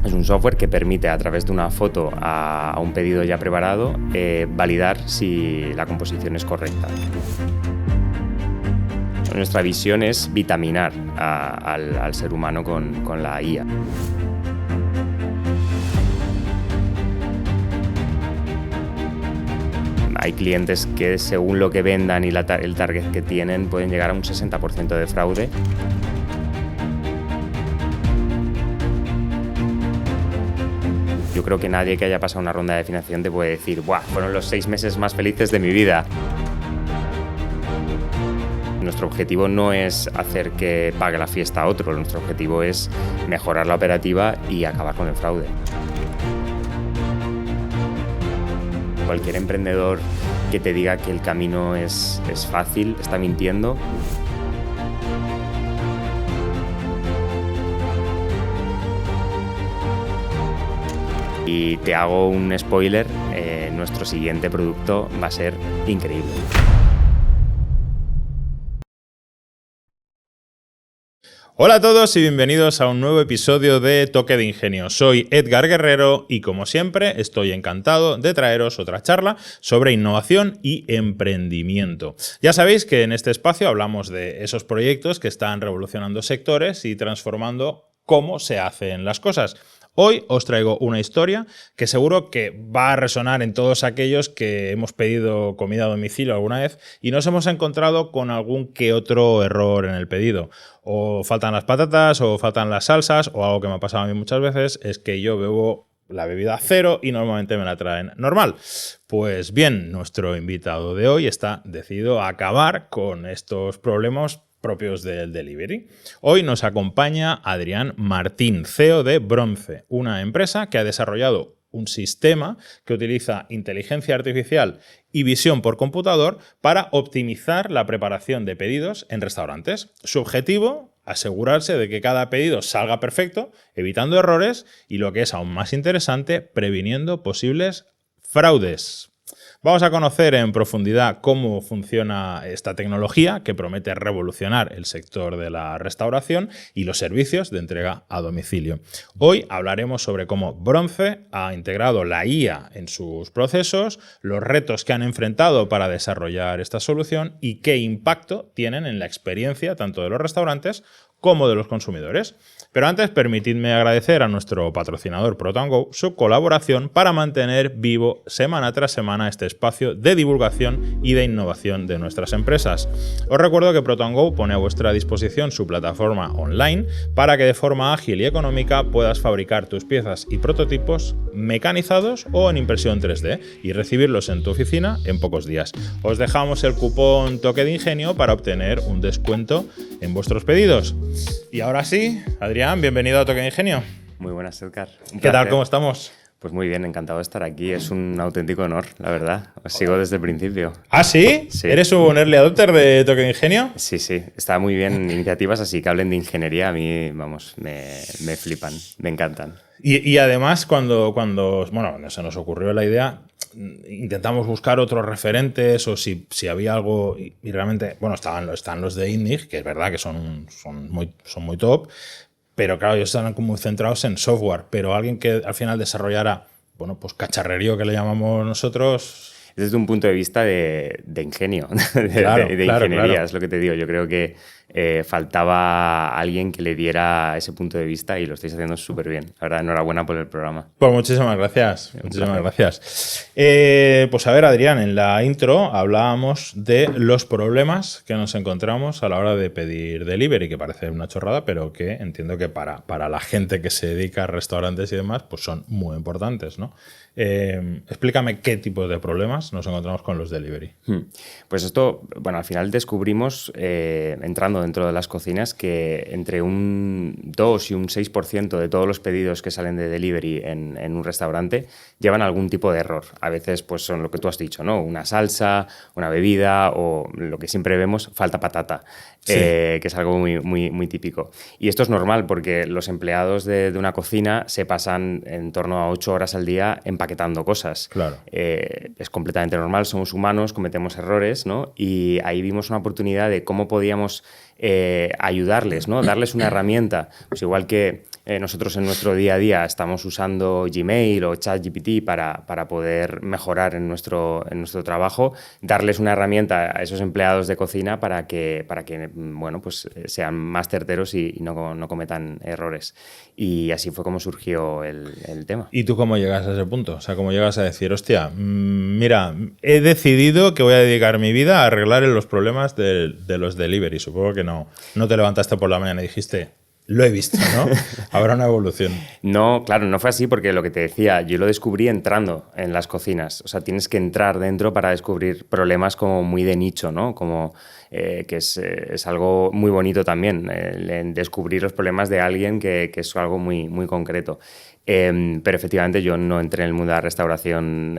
Es un software que permite, a través de una foto a un pedido ya preparado, validar si la composición es correcta. Nuestra visión es vitaminar al ser humano con la IA. Hay clientes que, según lo que vendan y el target que tienen, pueden llegar a un 60% de fraude. Yo creo que nadie que haya pasado una ronda de financiación te puede decir ¡buah! Fueron los 6 meses más felices de mi vida. Nuestro objetivo no es hacer que pague la fiesta a otro, nuestro objetivo es mejorar la operativa y acabar con el fraude. Cualquier emprendedor que te diga que el camino es fácil está mintiendo. Y te hago un spoiler, nuestro siguiente producto va a ser increíble. Hola a todos y bienvenidos a un nuevo episodio de Toque de Ingenio. Soy Edgar Guerrero y, como siempre, estoy encantado de traeros otra charla sobre innovación y emprendimiento. Ya sabéis que en este espacio hablamos de esos proyectos que están revolucionando sectores y transformando cómo se hacen las cosas. Hoy os traigo una historia que seguro que va a resonar en todos aquellos que hemos pedido comida a domicilio alguna vez y nos hemos encontrado con algún que otro error en el pedido. O faltan las patatas, o faltan las salsas, o algo que me ha pasado a mí muchas veces es que yo bebo la bebida cero y normalmente me la traen normal. Pues bien, nuestro invitado de hoy está decidido a acabar con estos problemas propios del delivery. Hoy nos acompaña Adrián Martín, CEO de Bronce, una empresa que ha desarrollado un sistema que utiliza inteligencia artificial y visión por computador para optimizar la preparación de pedidos en restaurantes. Su objetivo, asegurarse de que cada pedido salga perfecto, evitando errores y, lo que es aún más interesante, previniendo posibles fraudes. Vamos a conocer en profundidad cómo funciona esta tecnología que promete revolucionar el sector de la restauración y los servicios de entrega a domicilio. Hoy hablaremos sobre cómo Bronce ha integrado la IA en sus procesos, los retos que han enfrentado para desarrollar esta solución y qué impacto tienen en la experiencia tanto de los restaurantes como de los consumidores. Pero antes, permitidme agradecer a nuestro patrocinador ProtonGo su colaboración para mantener vivo semana tras semana este espacio de divulgación y de innovación de nuestras empresas. Os recuerdo que ProtonGo pone a vuestra disposición su plataforma online para que de forma ágil y económica puedas fabricar tus piezas y prototipos mecanizados o en impresión 3D y recibirlos en tu oficina en pocos días. Os dejamos el cupón Toque de Ingenio para obtener un descuento en vuestros pedidos. Y ahora sí, Adrián, bienvenido a Toque de Ingenio. Muy buenas, Edgar. ¿Qué tal? ¿Cómo estamos? Pues muy bien, encantado de estar aquí. Es un auténtico honor, la verdad. Os sigo desde el principio. ¿Ah, sí? Sí. ¿Eres un early adopter de Toque de Ingenio? Sí, sí. Está muy bien. Iniciativas así que hablen de ingeniería, a mí, vamos, me flipan, me encantan. Y además, cuando se nos ocurrió la idea, intentamos buscar otros referentes o si había algo y realmente, bueno, están los de INNIG, que es verdad que son muy top, pero claro, ellos están como centrados en software, pero alguien que al final desarrollara, bueno, pues cacharrerío que le llamamos nosotros. Desde un punto de vista de ingenio, de ingeniería, claro. Es lo que te digo. Yo creo que faltaba alguien que le diera ese punto de vista y lo estáis haciendo súper bien. La verdad, enhorabuena por el programa. Pues muchísimas gracias. Muchísimas gracias. Pues a ver, Adrián, en la intro hablábamos de los problemas que nos encontramos a la hora de pedir delivery, que parece una chorrada, pero que entiendo que para la gente que se dedica a restaurantes y demás, pues son muy importantes, ¿no? Explícame qué tipo de problemas nos encontramos con los delivery. Pues esto, bueno, al final descubrimos, entrando dentro de las cocinas, que entre un 2 y un 6% de todos los pedidos que salen de delivery en un restaurante llevan algún tipo de error. A veces pues son lo que tú has dicho, ¿no? Una salsa, una bebida o lo que siempre vemos, falta patata, sí. Que es algo muy típico. Y esto es normal porque los empleados de una cocina se pasan en torno a 8 horas al día empaquetando cosas. Claro. Es completamente normal, somos humanos, cometemos errores, ¿no? Y ahí vimos una oportunidad de cómo podíamos ayudarles, ¿no? Darles una herramienta. Pues igual que nosotros en nuestro día a día estamos usando Gmail o ChatGPT para poder mejorar en nuestro trabajo, darles una herramienta a esos empleados de cocina para que bueno, pues sean más certeros y no cometan errores. Y así fue como surgió el tema. ¿Y tú cómo llegas a ese punto? O sea, ¿cómo llegas a decir, hostia, mira, he decidido que voy a dedicar mi vida a arreglar los problemas de los delivery? Supongo que no te levantaste por la mañana y dijiste, lo he visto, ¿no? Habrá una evolución. No, claro, no fue así porque lo que te decía, yo lo descubrí entrando en las cocinas. O sea, tienes que entrar dentro para descubrir problemas como muy de nicho, ¿no? Como que es algo muy bonito también, en descubrir los problemas de alguien que es algo muy, muy concreto. Pero efectivamente yo no entré en el mundo de la restauración.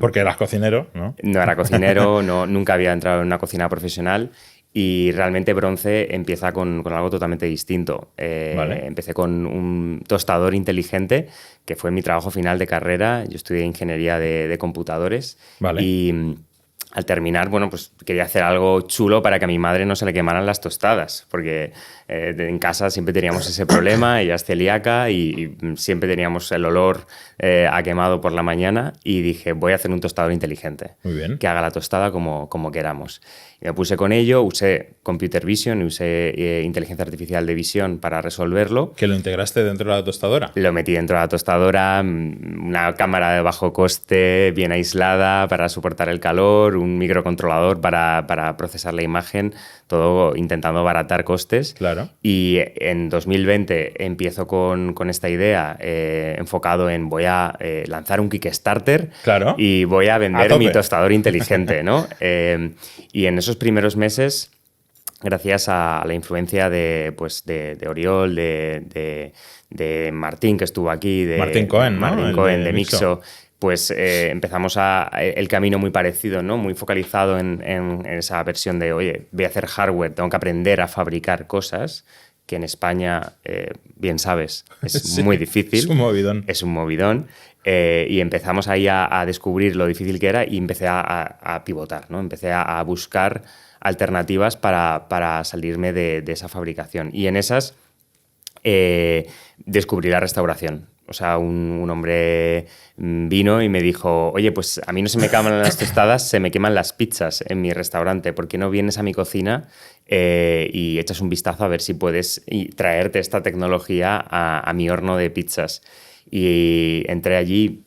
Porque eras cocinero, ¿no? No era cocinero, nunca había entrado en una cocina profesional. Y realmente Bronce empieza con algo totalmente distinto. Vale. Empecé con un tostador inteligente, que fue mi trabajo final de carrera. Yo estudié ingeniería de computadores. Vale. Y al terminar, bueno, pues quería hacer algo chulo para que a mi madre no se le quemaran las tostadas, porque en casa siempre teníamos ese problema, ella es celíaca y siempre teníamos el olor a quemado por la mañana, y dije, voy a hacer un tostador inteligente. Muy bien. Que haga la tostada como queramos. Y me puse con ello, usé Computer Vision y usé inteligencia artificial de visión para resolverlo. ¿Que lo integraste dentro de la tostadora? Lo metí dentro de la tostadora, una cámara de bajo coste, bien aislada para soportar el calor, un microcontrolador para procesar la imagen, todo intentando abaratar costes. Claro. Y en 2020 empiezo con esta idea enfocado en voy a lanzar un Kickstarter. Claro. Y voy a vender mi tostador inteligente, ¿no? Y en esos primeros meses, gracias a la influencia de Oriol, de Martín, que estuvo aquí, de Martín Cohen, ¿no? Martín Cohen, de Mixo, pues empezamos el camino muy parecido, ¿no? Muy focalizado en esa versión de, oye, voy a hacer hardware, tengo que aprender a fabricar cosas, que en España, bien sabes, es sí, muy difícil. Es un movidón. Es un movidón. Y empezamos ahí a descubrir lo difícil que era y empecé a pivotar, ¿no? Empecé a buscar alternativas para salirme de esa fabricación. Y en esas descubrí la restauración. O sea, un hombre vino y me dijo, oye, pues a mí no se me queman las tostadas, se me queman las pizzas en mi restaurante. ¿Por qué no vienes a mi cocina y echas un vistazo a ver si puedes traerte esta tecnología a mi horno de pizzas? Y entré allí,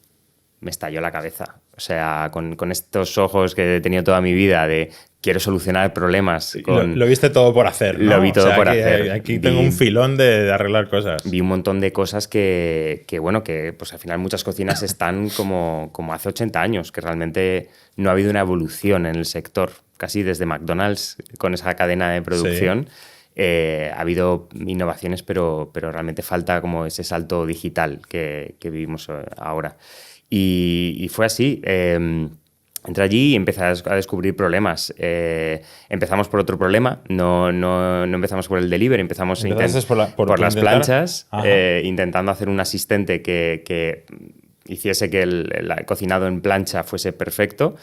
me estalló la cabeza. O sea, con estos ojos que he tenido toda mi vida de quiero solucionar problemas. Lo viste todo por hacer, ¿no? Lo vi todo por hacer. Aquí tengo un filón de arreglar cosas. Vi un montón de cosas que pues al final muchas cocinas están como hace 80 años, que realmente no ha habido una evolución en el sector. Casi desde McDonald's, con esa cadena de producción, sí. Ha habido innovaciones, pero realmente falta como ese salto digital que vivimos ahora. Y fue así. Entré allí y empecé a descubrir problemas. Empezamos por otro problema, no empezamos por el delivery, empezamos por las planchas, intentando hacer un asistente que hiciese que el cocinado en plancha fuese perfecto.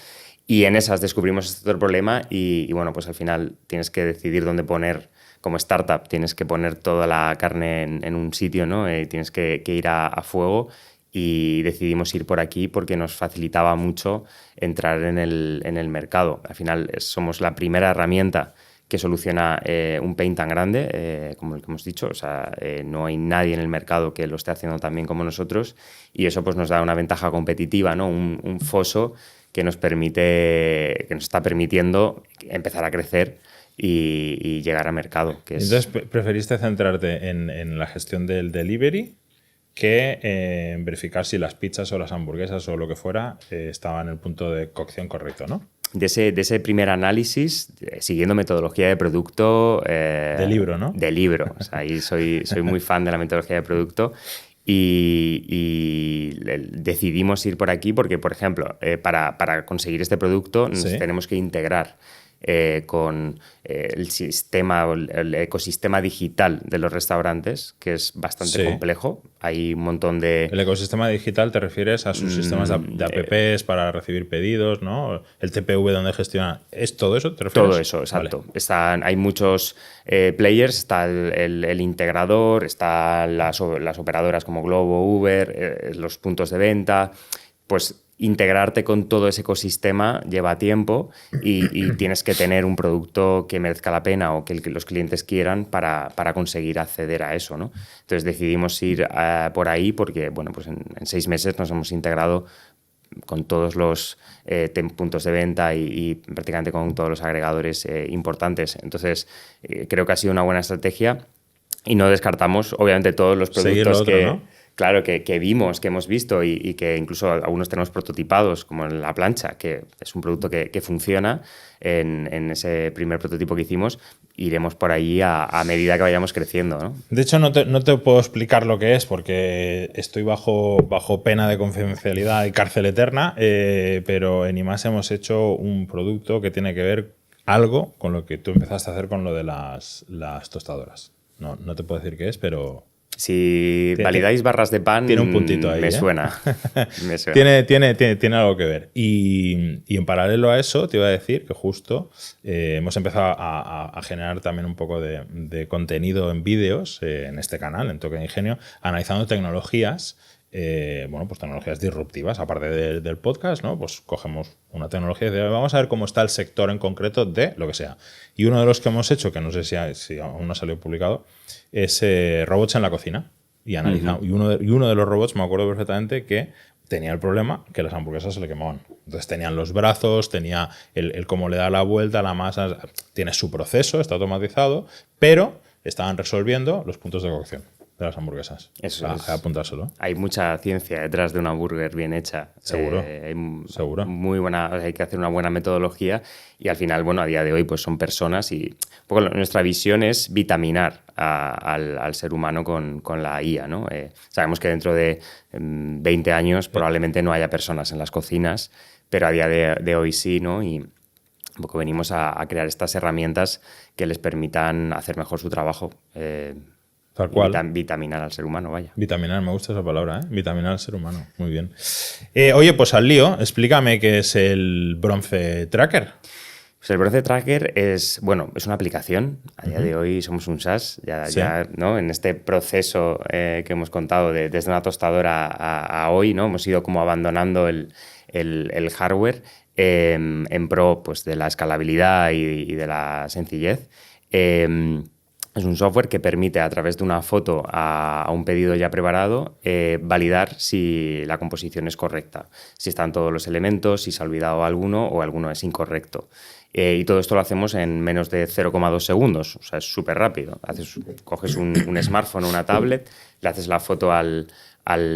Y en esas descubrimos este otro problema y bueno, pues al final tienes que decidir dónde poner. Como startup tienes que poner toda la carne en un sitio, ¿no? Tienes que ir a fuego. Y decidimos ir por aquí porque nos facilitaba mucho entrar en el mercado. Al final somos la primera herramienta que soluciona un pain tan grande como el que hemos dicho. O sea, no hay nadie en el mercado que lo esté haciendo tan bien como nosotros y eso pues, nos da una ventaja competitiva, ¿no? Un foso que nos está permitiendo empezar a crecer y llegar a mercado. Entonces, ¿preferiste centrarte en la gestión del delivery que verificar si las pizzas o las hamburguesas o lo que fuera estaban en el punto de cocción correcto, ¿no? De ese primer análisis, siguiendo metodología de producto... de libro, ¿no? De libro. O sea, ahí soy muy fan de la metodología de producto y decidimos ir por aquí porque, por ejemplo, para conseguir este producto nos tenemos que integrar con el sistema, el ecosistema digital de los restaurantes, que es bastante complejo. Hay un montón de... El ecosistema digital te refieres a sus sistemas de apps para recibir pedidos, ¿no? El TPV donde gestiona... ¿Es todo eso? ¿Te refieres? Todo eso, exacto. Vale. Hay muchos players, está el integrador, están las operadoras como Glovo, Uber, los puntos de venta. Pues integrarte con todo ese ecosistema lleva tiempo y tienes que tener un producto que merezca la pena o que los clientes quieran para conseguir acceder a eso, ¿no? Entonces decidimos ir por ahí porque, bueno, pues en 6 meses nos hemos integrado con todos los puntos de venta y prácticamente con todos los agregadores importantes. Entonces, creo que ha sido una buena estrategia y no descartamos, obviamente, todos los productos ¿no? Claro, que vimos, que hemos visto y que incluso algunos tenemos prototipados, como en la plancha, que es un producto que funciona en ese primer prototipo que hicimos. Iremos por ahí a medida que vayamos creciendo, ¿no? De hecho, no te puedo explicar lo que es porque estoy bajo pena de confidencialidad y cárcel eterna, pero en IMAS hemos hecho un producto que tiene que ver algo con lo que tú empezaste a hacer con lo de las tostadoras. No te puedo decir qué es, pero... Si validáis barras de pan, tiene un puntito ahí, me suena. Me suena. Tiene algo que ver. Y en paralelo a eso, te iba a decir que justo hemos empezado a generar también un poco de contenido en vídeos en este canal, en Toque de Ingenio, analizando tecnologías, pues tecnologías disruptivas, aparte del podcast, ¿no? Pues cogemos una tecnología y decimos, vamos a ver cómo está el sector en concreto de lo que sea. Y uno de los que hemos hecho, que no sé si aún no ha salido publicado, es robots en la cocina. Y analizamos. Uh-huh. Y uno de los robots, me acuerdo perfectamente, que tenía el problema que las hamburguesas se le quemaban. Entonces tenían los brazos, tenía el cómo le da la vuelta, la masa, tiene su proceso, está automatizado, pero estaban resolviendo los puntos de cocción de las hamburguesas. Eso es. Apuntárselo. Hay mucha ciencia detrás de una hamburguer bien hecha. Seguro. Seguro. Muy buena, hay que hacer una buena metodología y al final, bueno, a día de hoy pues son personas y un poco nuestra visión es vitaminar al ser humano con la IA, ¿no? Sabemos que dentro de 20 años probablemente no haya personas en las cocinas, pero a día de hoy sí, ¿no? Y un poco venimos a crear estas herramientas que les permitan hacer mejor su trabajo. Tal cual. Vitaminar al ser humano, vaya. Vitaminar, me gusta esa palabra, ¿eh? Vitaminar al ser humano. Muy bien. Oye, pues al lío, explícame qué es el Bronce Tracker. Pues el Bronce Tracker es una aplicación. A día de hoy somos un SaaS. Ya, ¿no? En este proceso que hemos contado desde una tostadora a hoy, ¿no? Hemos ido como abandonando el hardware en pro pues, de la escalabilidad y de la sencillez. Es un software que permite, a través de una foto a un pedido ya preparado, validar si la composición es correcta, si están todos los elementos, si se ha olvidado alguno o alguno es incorrecto. Y todo esto lo hacemos en menos de 0,2 segundos, o sea, es súper rápido. Coges un smartphone o una tablet, le haces la foto al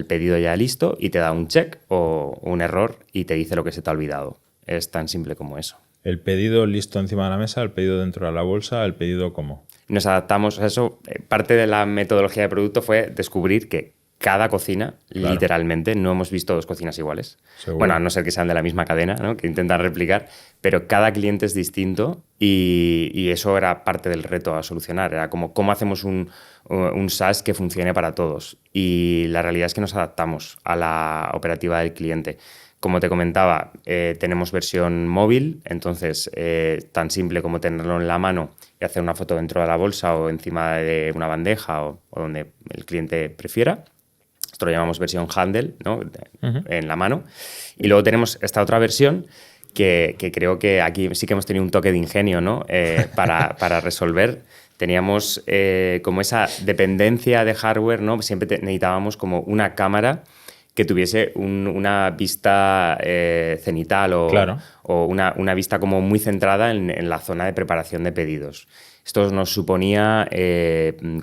pedido ya listo y te da un check o un error y te dice lo que se te ha olvidado. Es tan simple como eso. El pedido listo encima de la mesa, el pedido dentro de la bolsa, el pedido ¿cómo? Nos adaptamos a eso. Parte de la metodología de producto fue descubrir que cada cocina, literalmente, no hemos visto 2 cocinas iguales. Seguro. Bueno, a no ser que sean de la misma cadena, ¿no? Que intentan replicar, pero cada cliente es distinto y eso era parte del reto a solucionar. Era como cómo hacemos un SaaS que funcione para todos. Y la realidad es que nos adaptamos a la operativa del cliente. Como te comentaba, tenemos versión móvil, entonces tan simple como tenerlo en la mano y hacer una foto dentro de la bolsa o encima de una bandeja o donde el cliente prefiera. Esto lo llamamos versión handle, ¿no? En la mano. Y luego tenemos esta otra versión que creo que aquí sí que hemos tenido un toque de ingenio, ¿no? Para resolver. Teníamos como esa dependencia de hardware, ¿no? Siempre necesitábamos como una cámara que tuviese una vista cenital o una vista como muy centrada en la zona de preparación de pedidos. Esto nos suponía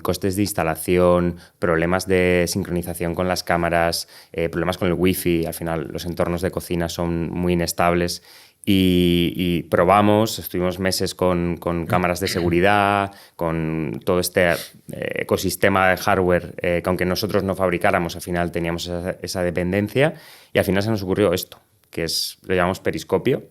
costes de instalación, problemas de sincronización con las cámaras, problemas con el wifi. Al final los entornos de cocina son muy inestables. Y probamos, estuvimos meses con cámaras de seguridad, con todo este ecosistema de hardware que aunque nosotros no fabricáramos, al final teníamos esa dependencia y al final se nos ocurrió esto, que lo llamamos periscopio,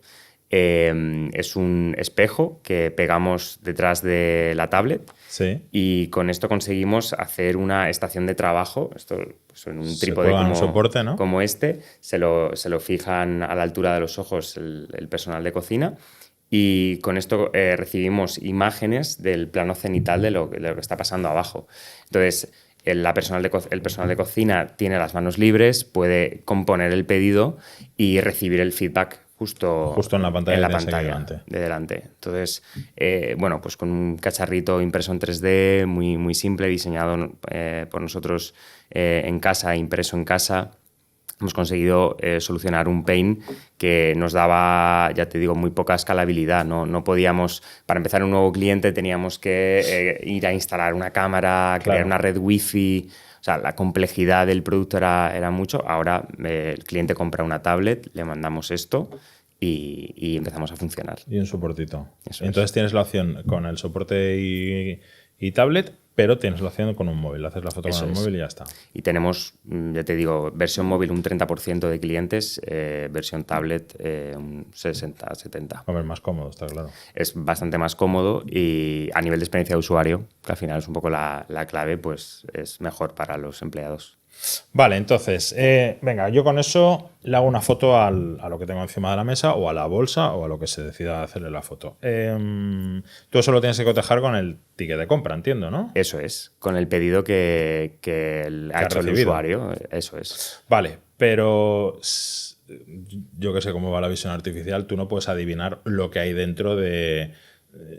Es un espejo que pegamos detrás de la tablet. Sí. Y con esto conseguimos hacer una estación de trabajo. Esto, pues, en un trípode un soporte, ¿no? como este, se lo fijan a la altura de los ojos el personal de cocina. Y con esto recibimos imágenes del plano cenital de lo que está pasando abajo. Entonces, el personal de cocina tiene las manos libres, puede componer el pedido y recibir el feedback justo en la pantalla, de delante. Entonces, bueno, pues con un cacharrito impreso en 3D, muy, muy simple, diseñado por nosotros en casa, impreso en casa, hemos conseguido solucionar un pain que nos daba, ya te digo, muy poca escalabilidad. No podíamos, para empezar un nuevo cliente teníamos que ir a instalar una cámara, crear una red wifi. O sea, la complejidad del producto era mucho. Ahora el cliente compra una tablet, le mandamos esto y empezamos a funcionar. Y un soportito. Entonces tienes la opción con el soporte y tablet, pero tienes la opción con un móvil. Haces la foto con el móvil y ya está. Y tenemos, ya te digo, versión móvil un 30% de clientes, versión tablet un 60-70%. Hombre, es más cómodo, está claro. Es bastante más cómodo y a nivel de experiencia de usuario, que al final es un poco la clave, pues es mejor para los empleados. Vale, entonces, venga, yo con eso le hago una foto a lo que tengo encima de la mesa o a la bolsa o a lo que se decida hacerle la foto. Tú eso lo tienes que cotejar con el ticket de compra, entiendo, ¿no? Eso es, con el pedido que ha hecho el usuario, eso es. Vale, pero yo que sé cómo va la visión artificial, tú no puedes adivinar lo que hay dentro de...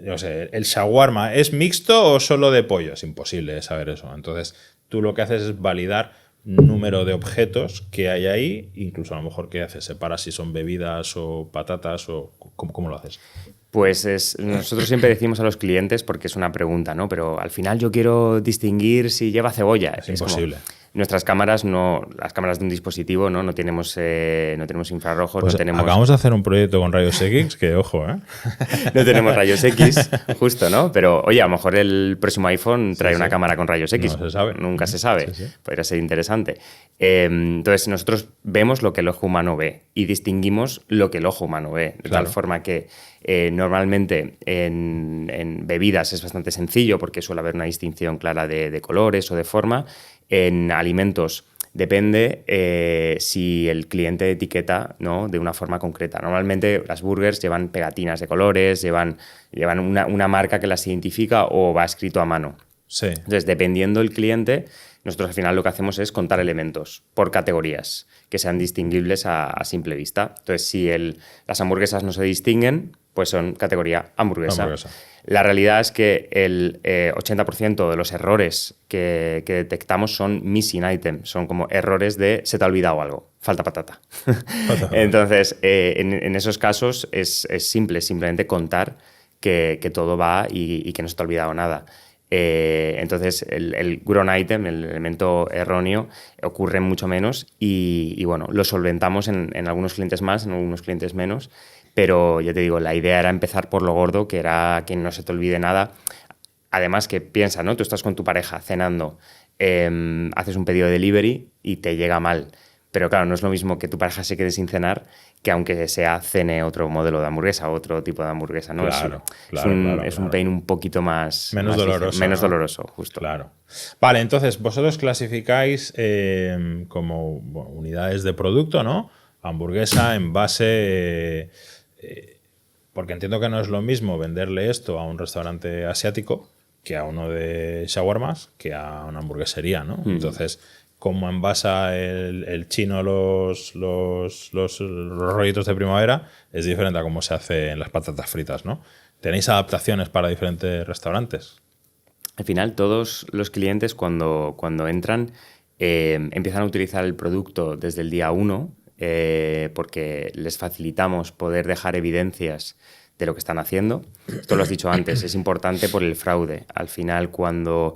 No sé, ¿el shawarma es mixto o solo de pollo? Es imposible saber eso. Entonces, tú lo que haces es validar número de objetos que hay ahí, incluso a lo mejor ¿qué haces? ¿Separas si son bebidas o patatas o cómo lo haces? Pues nosotros siempre decimos a los clientes, porque es una pregunta, ¿no? Pero al final yo quiero distinguir si lleva cebolla. Es imposible. Nuestras cámaras, las cámaras de un dispositivo, no tenemos infrarrojos, pues no tenemos... Acabamos de hacer un proyecto con rayos X que, ojo, ¿eh? No tenemos rayos X, justo, ¿no? Pero, oye, a lo mejor el próximo iPhone trae una cámara con rayos X. No se sabe. Nunca se sabe. Sí. Podría ser interesante. Entonces, nosotros vemos lo que el ojo humano ve y distinguimos lo que el ojo humano ve. De tal forma que normalmente en bebidas es bastante sencillo porque suele haber una distinción clara de colores o de forma. En alimentos depende si el cliente etiqueta, ¿no?, de una forma concreta. Normalmente las burgers llevan pegatinas de colores, llevan una marca que las identifica o va escrito a mano. Sí. Entonces, dependiendo del cliente, nosotros al final lo que hacemos es contar elementos por categorías que sean distinguibles a simple vista. Entonces, si las hamburguesas no se distinguen, pues son categoría hamburguesa. La realidad es que el 80% de los errores que detectamos son missing item, son como errores de se te ha olvidado algo, falta patata. Entonces, en esos casos es simple, simplemente contar que todo va y que no se te ha olvidado nada. Entonces, el wrong item, el elemento erróneo, ocurre mucho menos y bueno, lo solventamos en algunos clientes más, en algunos clientes menos. Pero ya te digo, la idea era empezar por lo gordo, que era que no se te olvide nada. Además que piensa, ¿no? Tú estás con tu pareja cenando, haces un pedido de delivery y te llega mal. Pero claro, no es lo mismo que tu pareja se quede sin cenar que aunque sea cene otro modelo de hamburguesa, otro tipo de hamburguesa, ¿no? Claro, es un pain un poquito más... Menos doloroso. Menos doloroso, justo. Claro. Vale, entonces vosotros clasificáis como unidades de producto, ¿no? Hamburguesa, envase... porque entiendo que no es lo mismo venderle esto a un restaurante asiático que a uno de shawarmas que a una hamburguesería, ¿no? Entonces, ¿cómo envasa el chino los rollitos de primavera? Es diferente a cómo se hace en las patatas fritas, ¿no? ¿Tenéis adaptaciones para diferentes restaurantes? Al final, todos los clientes cuando entran empiezan a utilizar el producto desde el día 1 porque les facilitamos poder dejar evidencias de lo que están haciendo. Esto lo has dicho antes, es importante por el fraude. Al final, cuando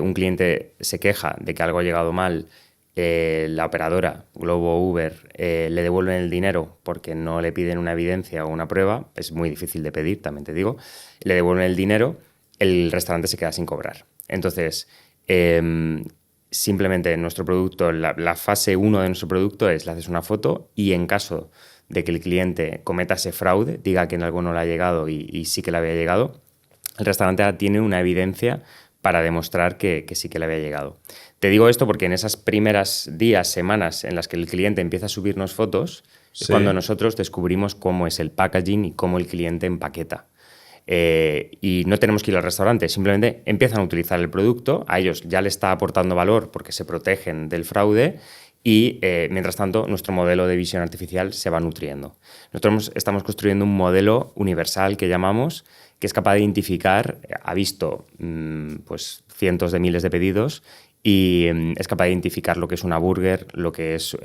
un cliente se queja de que algo ha llegado mal, la operadora, Globo o Uber, le devuelven el dinero porque no le piden una evidencia o una prueba, es muy difícil de pedir, también te digo, le devuelven el dinero, el restaurante se queda sin cobrar. Entonces, simplemente nuestro producto, la fase 1 de nuestro producto es le haces una foto y en caso de que el cliente cometa ese fraude, diga que en algo no le ha llegado y sí que le había llegado, el restaurante ahora tiene una evidencia para demostrar que sí que le había llegado. Te digo esto porque en esas primeras días, semanas en las que el cliente empieza a subirnos fotos, es cuando nosotros descubrimos cómo es el packaging y cómo el cliente empaqueta. Y no tenemos que ir al restaurante, simplemente empiezan a utilizar el producto, a ellos ya le está aportando valor porque se protegen del fraude y, mientras tanto, nuestro modelo de visión artificial se va nutriendo. Nosotros estamos construyendo un modelo universal que llamamos, que es capaz de identificar, ha visto pues cientos de miles de pedidos y es capaz de identificar lo que es una burger, lo que es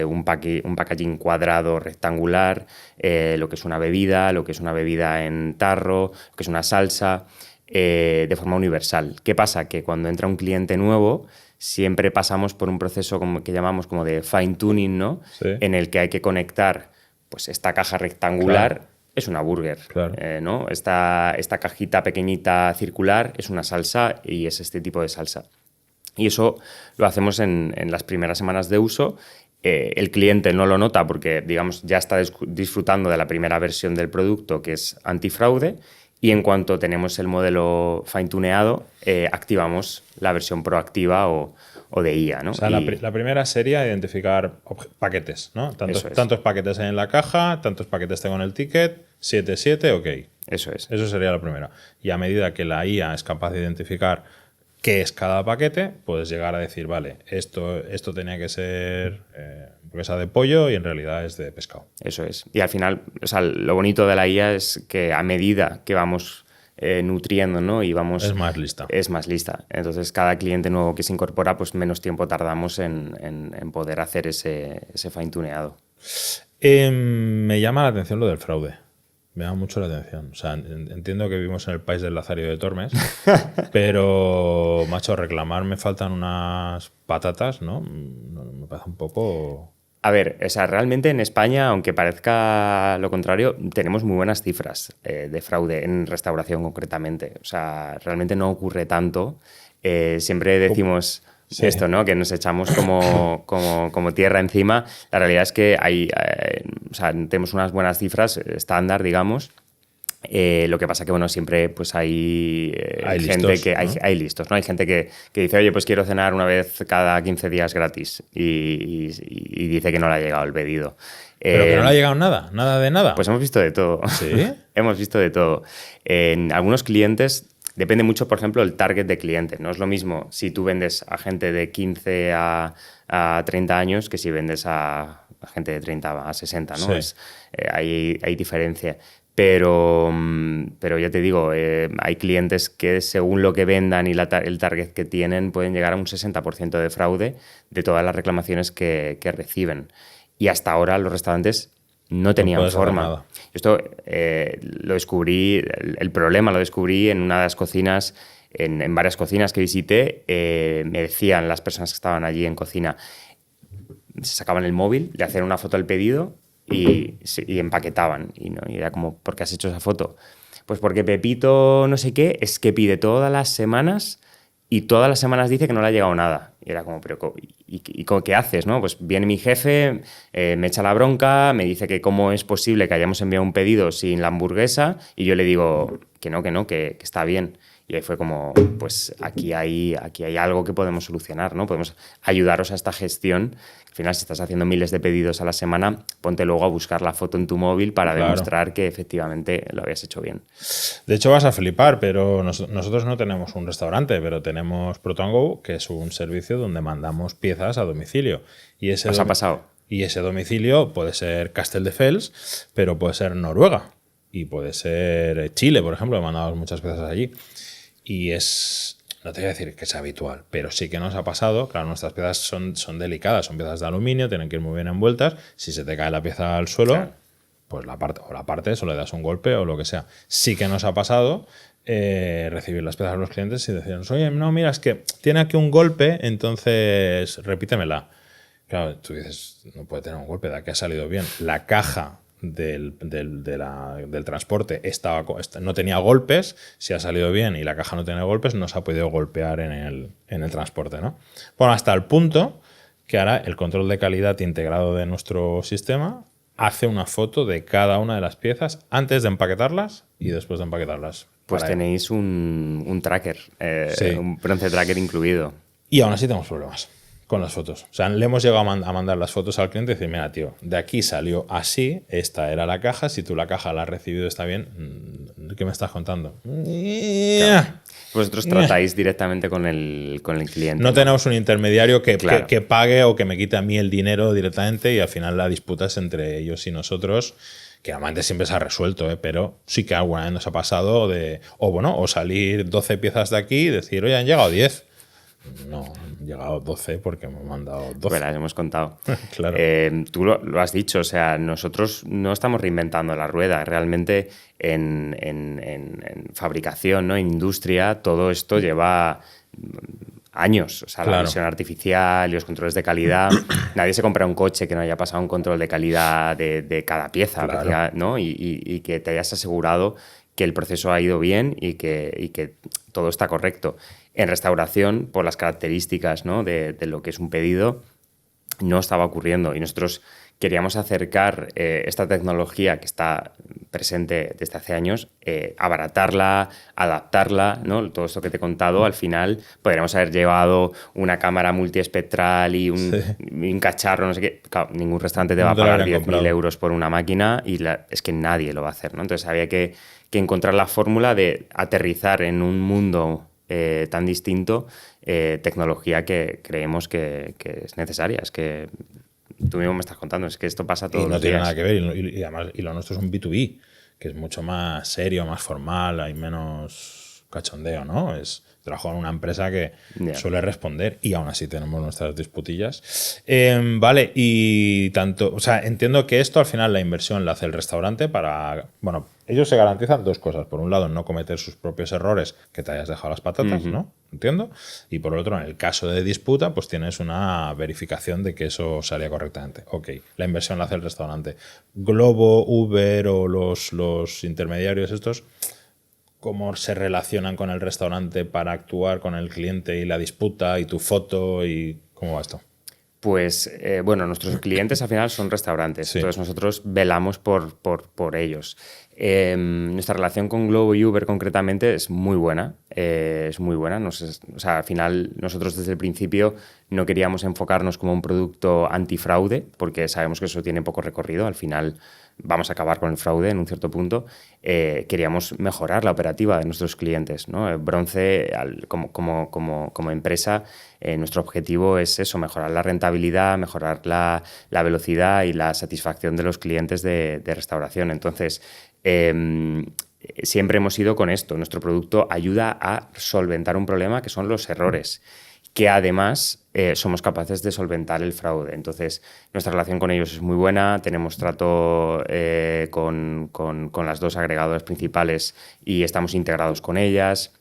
un packaging cuadrado rectangular, lo que es una bebida en tarro, lo que es una salsa, de forma universal. ¿Qué pasa? Que cuando entra un cliente nuevo, siempre pasamos por un proceso que llamamos como de fine tuning, ¿no? Sí. En el que hay que conectar pues, esta caja rectangular. Claro. Es una burger, claro. ¿no? Esta cajita pequeñita circular es una salsa y es este tipo de salsa. Y eso lo hacemos en las primeras semanas de uso. El cliente no lo nota porque, digamos, ya está disfrutando de la primera versión del producto, que es antifraude, y en cuanto tenemos el modelo fine-tuneado, activamos la versión proactiva o de IA, ¿no? O sea, la primera sería identificar paquetes, ¿no? Tantos paquetes hay en la caja, tantos paquetes tengo en el ticket, 7, ok. Eso es. Eso sería la primera. Y a medida que la IA es capaz de identificar qué es cada paquete, puedes llegar a decir, vale, esto tenía que ser hamburguesa de pollo y en realidad es de pescado. Eso es. Y al final, o sea, lo bonito de la IA es que a medida que vamos nutriendo, ¿no? Y vamos... Es más lista. Es más lista. Entonces, cada cliente nuevo que se incorpora, pues menos tiempo tardamos en poder hacer ese fine-tuneado. Me llama la atención lo del fraude. Me llama mucho la atención. O sea, entiendo que vivimos en el país del Lazario de Tormes, pero, macho, reclamar me faltan unas patatas, ¿no? Me parece un poco... A ver, o sea, realmente en España, aunque parezca lo contrario, tenemos muy buenas cifras de fraude en restauración concretamente. O sea, realmente no ocurre tanto. Siempre decimos... Sí. Esto, ¿no? Que nos echamos como tierra encima. La realidad es que o sea, tenemos unas buenas cifras estándar, digamos. Lo que pasa que, bueno, siempre pues hay gente listos, que... ¿no? Hay listos, ¿no? Hay gente que dice, oye, pues quiero cenar una vez cada 15 días gratis y dice que no le ha llegado el pedido. ¿Pero que no le ha llegado nada? ¿Nada de nada? Pues hemos visto de todo. ¿Sí? Hemos visto de todo. En algunos clientes... Depende mucho, por ejemplo, el target de cliente. No es lo mismo si tú vendes a gente de 15 a 30 años que si vendes a gente de 30 a 60, ¿no? Sí. Hay diferencia. Pero ya te digo, hay clientes que según lo que vendan y el target que tienen pueden llegar a un 60% de fraude de todas las reclamaciones que reciben. Y hasta ahora los restaurantes no tenían forma. Esto lo descubrí, el problema lo descubrí en una de las cocinas, en varias cocinas que visité. Me decían las personas que estaban allí en cocina, se sacaban el móvil, le hacían una foto al pedido y empaquetaban. Y era como, ¿por qué has hecho esa foto? Pues porque Pepito no sé qué, es que pide todas las semanas y todas las semanas dice que no le ha llegado nada. Y era como, pero ¿y qué haces, no? Pues viene mi jefe, me echa la bronca, me dice que cómo es posible que hayamos enviado un pedido sin la hamburguesa y yo le digo que no, que está bien. Y ahí fue como, pues aquí hay algo que podemos solucionar, ¿no? Podemos ayudaros a esta gestión. Al final, si estás haciendo miles de pedidos a la semana, ponte luego a buscar la foto en tu móvil para demostrar que efectivamente lo habías hecho bien. De hecho, vas a flipar, pero nosotros no tenemos un restaurante, pero tenemos Proton Go, que es un servicio donde mandamos piezas a domicilio. Y ese ¿Os ha pasado? Y ese domicilio puede ser Castelldefels, pero puede ser Noruega. Y puede ser Chile, por ejemplo, mandamos muchas piezas allí. Y no te voy a decir que es habitual, pero sí que nos ha pasado. Claro, nuestras piezas son delicadas, son piezas de aluminio, tienen que ir muy bien envueltas. Si se te cae la pieza al suelo, claro, pues la partes o le das un golpe o lo que sea. Sí que nos ha pasado recibir las piezas de los clientes y decirnos, oye, no, mira, es que tiene aquí un golpe, entonces repítemela. Claro, tú dices, no puede tener un golpe, de aquí ha salido bien. La caja del transporte no tenía golpes, si ha salido bien y la caja no tiene golpes, no se ha podido golpear en el transporte, ¿no? Bueno, hasta el punto que ahora el control de calidad integrado de nuestro sistema hace una foto de cada una de las piezas antes de empaquetarlas y después de empaquetarlas. Pues tenéis un tracker, un bronce tracker incluido. Y aún así tenemos problemas con las fotos. O sea, le hemos llegado a mandar las fotos al cliente y decir, mira, tío, de aquí salió así, esta era la caja, si tú la caja la has recibido está bien, ¿qué me estás contando? Claro. Vosotros tratáis directamente con el cliente. No tenemos un intermediario que pague o que me quite a mí el dinero directamente y al final la disputa es entre ellos y nosotros, que normalmente siempre se ha resuelto, pero sí que alguna vez nos ha pasado o salir 12 piezas de aquí y decir, oye, han llegado 10. No, han llegado 12 porque me han mandado 12. Pues las hemos contado. Claro. Tú lo has dicho, o sea, nosotros no estamos reinventando la rueda. Realmente en fabricación, ¿no? En industria, todo esto lleva años. O sea, la visión artificial y los controles de calidad. Nadie se compra un coche que no haya pasado un control de calidad de cada pieza, ¿no? Y que te hayas asegurado que el proceso ha ido bien y que todo está correcto. En restauración, por las características, ¿no? de lo que es un pedido, no estaba ocurriendo. Y nosotros queríamos acercar esta tecnología que está presente desde hace años, abaratarla, adaptarla, ¿no? Todo esto que te he contado, al final podríamos haber llevado una cámara multiespectral y un cacharro, no sé qué. Claro, ningún restaurante te va a pagar 10.000 euros por una máquina y es que nadie lo va a hacer, ¿no? Entonces había que encontrar la fórmula de aterrizar en un mundo tan distinto, tecnología que creemos que es necesaria. Es que tú mismo me estás contando, es que esto pasa todos los días. Y no tiene nada que ver, y además lo nuestro es un B2B, que es mucho más serio, más formal, hay menos cachondeo, ¿no? Es trabajo en una empresa que suele responder y aún así tenemos nuestras disputillas. Vale, y tanto, o sea, entiendo que esto al final la inversión la hace el restaurante para, bueno, ellos se garantizan dos cosas. Por un lado, no cometer sus propios errores, que te hayas dejado las patatas, ¿no? Entiendo. Y por otro, en el caso de disputa, pues tienes una verificación de que eso salía correctamente. Ok, la inversión la hace el restaurante. Globo, Uber o los intermediarios estos, ¿cómo se relacionan con el restaurante para actuar con el cliente y la disputa y tu foto y cómo va esto? Pues, bueno, nuestros clientes al final son restaurantes, entonces nosotros velamos por ellos. Nuestra relación con Globo y Uber concretamente es muy buena. O sea, al final nosotros desde el principio no queríamos enfocarnos como un producto antifraude porque sabemos que eso tiene poco recorrido. Al final vamos a acabar con el fraude en un cierto punto. Queríamos mejorar la operativa de nuestros clientes, ¿no? Bronce, como empresa, nuestro objetivo es eso, mejorar la rentabilidad, mejorar la velocidad y la satisfacción de los clientes de restauración. Entonces, siempre hemos ido con esto. Nuestro producto ayuda a solventar un problema que son los errores, que además somos capaces de solventar el fraude. Entonces, nuestra relación con ellos es muy buena, tenemos trato con las dos agregadoras principales y estamos integrados con ellas.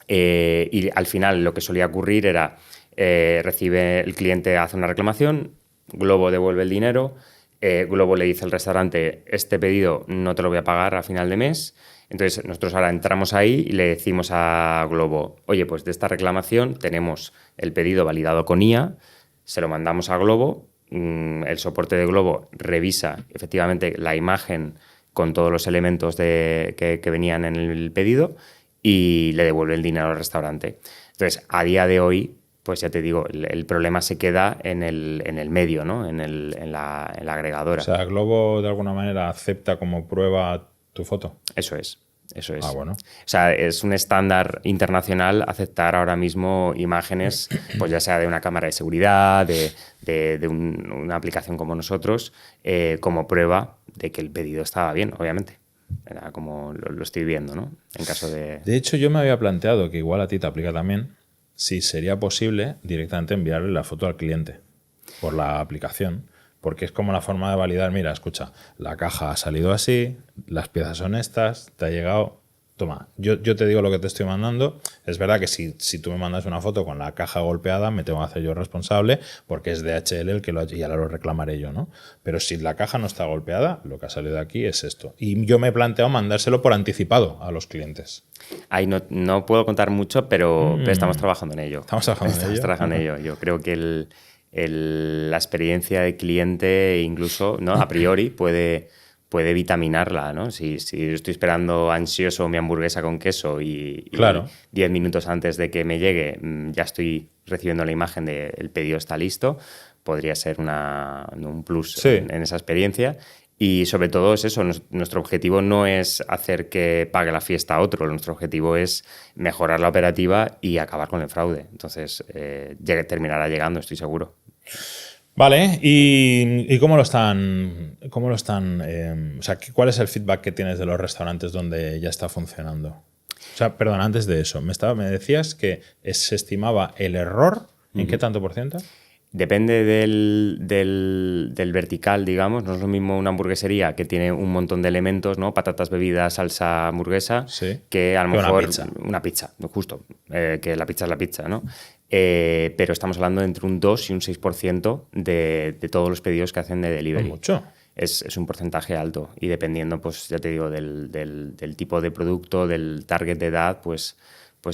Y al final lo que solía ocurrir era, recibe el cliente, hace una reclamación, Globo devuelve el dinero, Globo le dice al restaurante, este pedido no te lo voy a pagar a final de mes. Entonces nosotros ahora entramos ahí y le decimos a Globo, oye, pues de esta reclamación tenemos el pedido validado con IA, se lo mandamos a Globo, el soporte de Globo revisa efectivamente la imagen con todos los elementos que venían en el pedido y le devuelve el dinero al restaurante. Entonces, a día de hoy, pues ya te digo, el problema se queda en el medio, ¿no? en la agregadora. O sea, Globo de alguna manera acepta como prueba tu foto. Eso es. Ah, bueno. O sea, es un estándar internacional aceptar ahora mismo imágenes, pues ya sea de una cámara de seguridad, de una aplicación como nosotros, como prueba de que el pedido estaba bien, obviamente. Era como lo estoy viendo, ¿no? En caso de... De hecho, yo me había planteado que igual a ti te aplica también, si sería posible directamente enviarle la foto al cliente por la aplicación, porque es como la forma de validar, mira, escucha, la caja ha salido así, las piezas son estas, te ha llegado, toma, yo te digo lo que te estoy mandando. Es verdad que si tú me mandas una foto con la caja golpeada, me tengo que hacer yo responsable porque es DHL el que lo ha hecho y ahora lo reclamaré yo, ¿no? Pero si la caja no está golpeada, lo que ha salido de aquí es esto. Y yo me he planteado mandárselo por anticipado a los clientes. Ahí no puedo contar mucho, pero estamos trabajando en ello. Estamos trabajando en ello. Yo creo que la experiencia del cliente incluso, ¿no? A priori puede vitaminarla, ¿no? Si estoy esperando ansioso mi hamburguesa con queso y 10 minutos antes de que me llegue ya estoy recibiendo la imagen de el pedido está listo, podría ser un plus en esa experiencia. Y sobre todo es eso, nuestro objetivo no es hacer que pague la fiesta a otro, nuestro objetivo es mejorar la operativa y acabar con el fraude. Entonces, terminará llegando, estoy seguro. Vale, ¿y cómo lo están? O sea, ¿cuál es el feedback que tienes de los restaurantes donde ya está funcionando? O sea, perdón, antes de eso, me decías que se estimaba el error, ¿en qué tanto por ciento? Depende del vertical, digamos. No es lo mismo una hamburguesería que tiene un montón de elementos, ¿no? Patatas, bebidas, salsa, hamburguesa, que a lo mejor una pizza, justo, que la pizza es la pizza, ¿no? Pero estamos hablando de entre un 2 y un 6% de todos los pedidos que hacen de delivery. ¿No mucho? Es un porcentaje alto y dependiendo, pues ya te digo, del tipo de producto, del target de edad, pues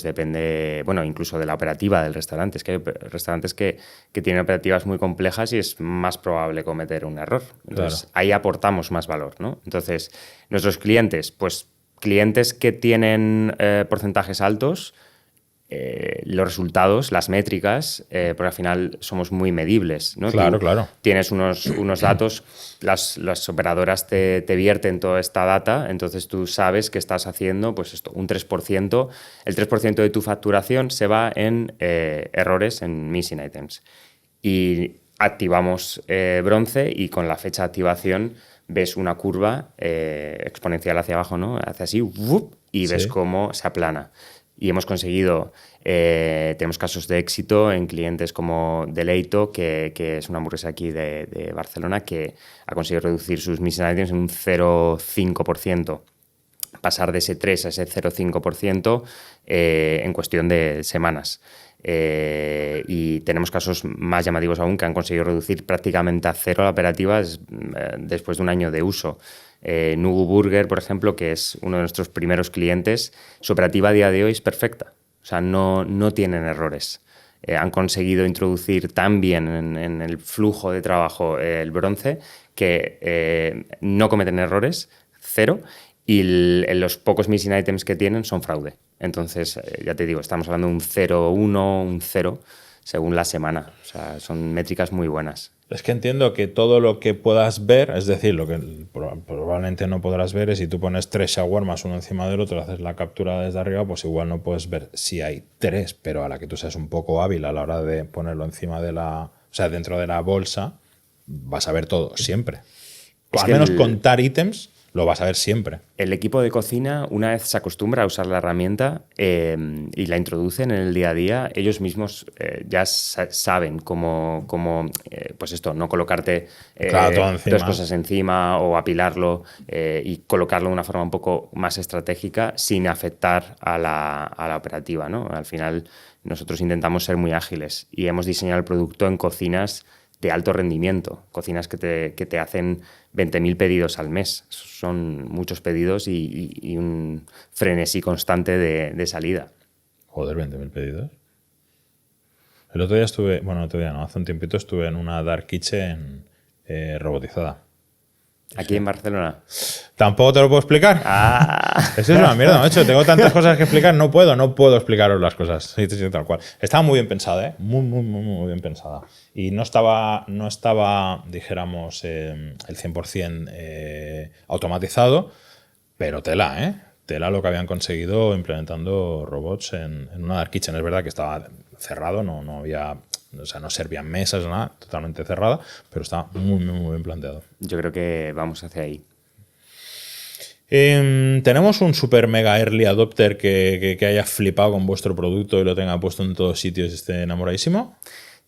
depende, bueno, incluso de la operativa del restaurante. Es que hay restaurantes que tienen operativas muy complejas y es más probable cometer un error. Entonces, ahí aportamos más valor, ¿no? Entonces, nuestros clientes, pues clientes que tienen porcentajes altos, los resultados, las métricas, porque al final somos muy medibles, ¿no? Claro. Tienes unos datos, las operadoras te vierten toda esta data, entonces tú sabes que estás haciendo pues esto, un 3%, el 3% de tu facturación se va en errores, en missing items. Y activamos bronce y con la fecha de activación ves una curva exponencial hacia abajo, ¿no? Hace así, y ves cómo se aplana. Y hemos conseguido, tenemos casos de éxito en clientes como Deleito, que es una hamburguesa aquí de Barcelona, que ha conseguido reducir sus missing items en un 0,5%. Pasar de ese 3 a ese 0,5% en cuestión de semanas. Y tenemos casos más llamativos aún que han conseguido reducir prácticamente a cero la operativa después de un año de uso. Nugu Burger, por ejemplo, que es uno de nuestros primeros clientes, su operativa a día de hoy es perfecta. O sea, no tienen errores. Han conseguido introducir tan bien en el flujo de trabajo el bronce que no cometen errores, cero, y los pocos missing items que tienen son fraude. Entonces, ya te digo, estamos hablando de un 0,1, un 0, según la semana. O sea, son métricas muy buenas. Es que entiendo que todo lo que puedas ver, es decir, lo que probablemente no podrás ver es si tú pones 3 shawarmas uno encima del otro, haces la captura desde arriba, pues igual no puedes ver si hay 3, pero a la que tú seas un poco hábil a la hora de ponerlo encima o sea, dentro de la bolsa, vas a ver todo, siempre. O al menos contar ítems lo vas a ver siempre. El equipo de cocina, una vez se acostumbra a usar la herramienta y la introducen en el día a día, ellos mismos ya saben cómo pues esto, no colocarte dos cosas encima o apilarlo y colocarlo de una forma un poco más estratégica sin afectar a la operativa, ¿no? Al final nosotros intentamos ser muy ágiles y hemos diseñado el producto en cocinas de alto rendimiento, cocinas que te hacen 20.000 pedidos al mes. Son muchos pedidos y un frenesí constante de salida. Joder, 20.000 pedidos. El otro día hace un tiempito estuve en una dark kitchen robotizada. ¿Aquí en Barcelona? Tampoco te lo puedo explicar. Eso es una mierda, macho. Tengo tantas cosas que explicar, no puedo explicaros las cosas. Sí, tal cual. Estaba muy bien pensada, ¿eh? Muy bien pensada. Y no estaba dijéramos, el 100% automatizado, pero tela, ¿eh? Tela lo que habían conseguido implementando robots en una dark kitchen. Es verdad que estaba cerrado, no había... O sea, no servían mesas o nada, totalmente cerrada, pero está muy bien planteado. Yo creo que vamos hacia ahí. ¿Tenemos un super mega early adopter que haya flipado con vuestro producto y lo tenga puesto en todos sitios y esté enamoradísimo?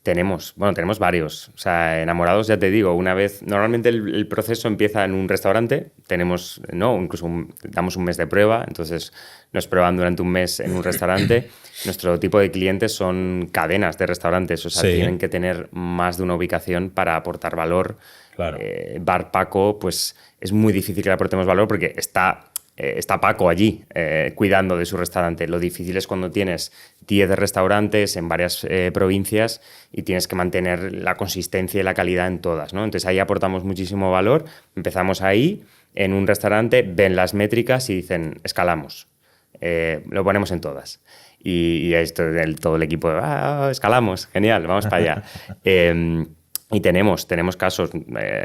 Tenemos varios. O sea, enamorados, ya te digo, una vez... Normalmente el proceso empieza en un restaurante, tenemos, ¿no? Incluso damos un mes de prueba, entonces nos prueban durante un mes en un restaurante. Nuestro tipo de clientes son cadenas de restaurantes, o sea, tienen que tener más de una ubicación para aportar valor. Claro. Bar Paco, pues es muy difícil que le aportemos valor porque está está Paco allí cuidando de su restaurante. Lo difícil es cuando tienes 10 restaurantes en varias provincias y tienes que mantener la consistencia y la calidad en todas, ¿no? Entonces ahí aportamos muchísimo valor. Empezamos ahí, en un restaurante, ven las métricas y dicen, escalamos. Lo ponemos en todas. Y esto, todo el equipo, escalamos, genial, vamos para allá. Y tenemos casos.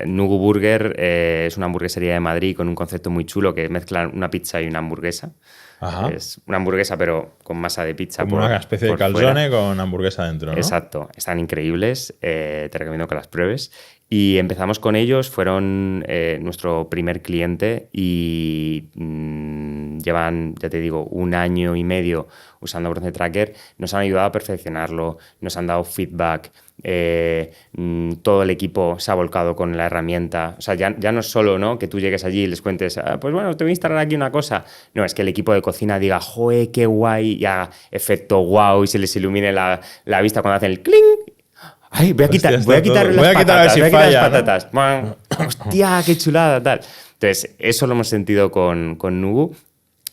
Nugu Burger es una hamburguesería de Madrid con un concepto muy chulo que mezclan una pizza y una hamburguesa. Ajá. Es una hamburguesa pero con masa de pizza. Como una especie de calzone con hamburguesa dentro, ¿no? Exacto. Están increíbles. Te recomiendo que las pruebes. Y empezamos con ellos. Fueron nuestro primer cliente y llevan, ya te digo, 1 año y medio usando Bronce Tracker. Nos han ayudado a perfeccionarlo. Nos han dado feedback. Todo el equipo se ha volcado con la herramienta. O sea, ya no es solo, ¿no?, que tú llegues allí y les cuentes, pues bueno, te voy a instalar aquí una cosa. No, es que el equipo de cocina diga, ¡joder, qué guay! Y haga efecto wow y se les ilumine la vista cuando hacen el cling. ¡Ay, voy a quitar las patatas! ¿No? ¡Hostia, qué chulada! Tal. Entonces, eso lo hemos sentido con Nugu.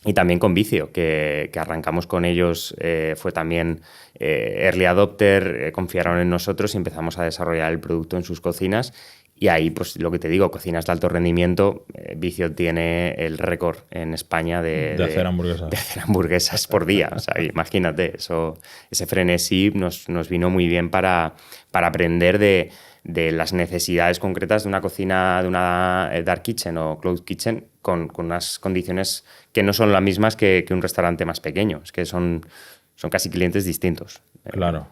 Y también con Vicio, que arrancamos con ellos, fue también early adopter, confiaron en nosotros y empezamos a desarrollar el producto en sus cocinas. Y ahí, pues lo que te digo, cocinas de alto rendimiento. Vicio tiene el récord en España de hacer hamburguesas. De hacer hamburguesas por día. O sea, imagínate, ese frenesí nos vino muy bien para aprender de las necesidades concretas de una cocina, de una dark kitchen o cloud kitchen con unas condiciones que no son las mismas que un restaurante más pequeño. Es que son casi clientes distintos. Claro.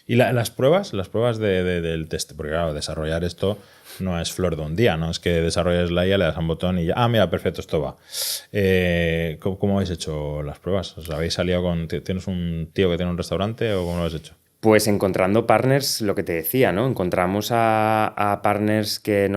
¿Y las pruebas? Las pruebas del test. Porque claro, desarrollar esto no es flor de un día, ¿no? Es que desarrollas la IA, le das a un botón y ya, mira, perfecto, esto va. ¿Cómo habéis hecho las pruebas? ¿Os habéis salido con... ¿Tienes un tío que tiene un restaurante o cómo lo habéis hecho? Pues encontrando partners, lo que te decía, ¿no? Encontramos a partners que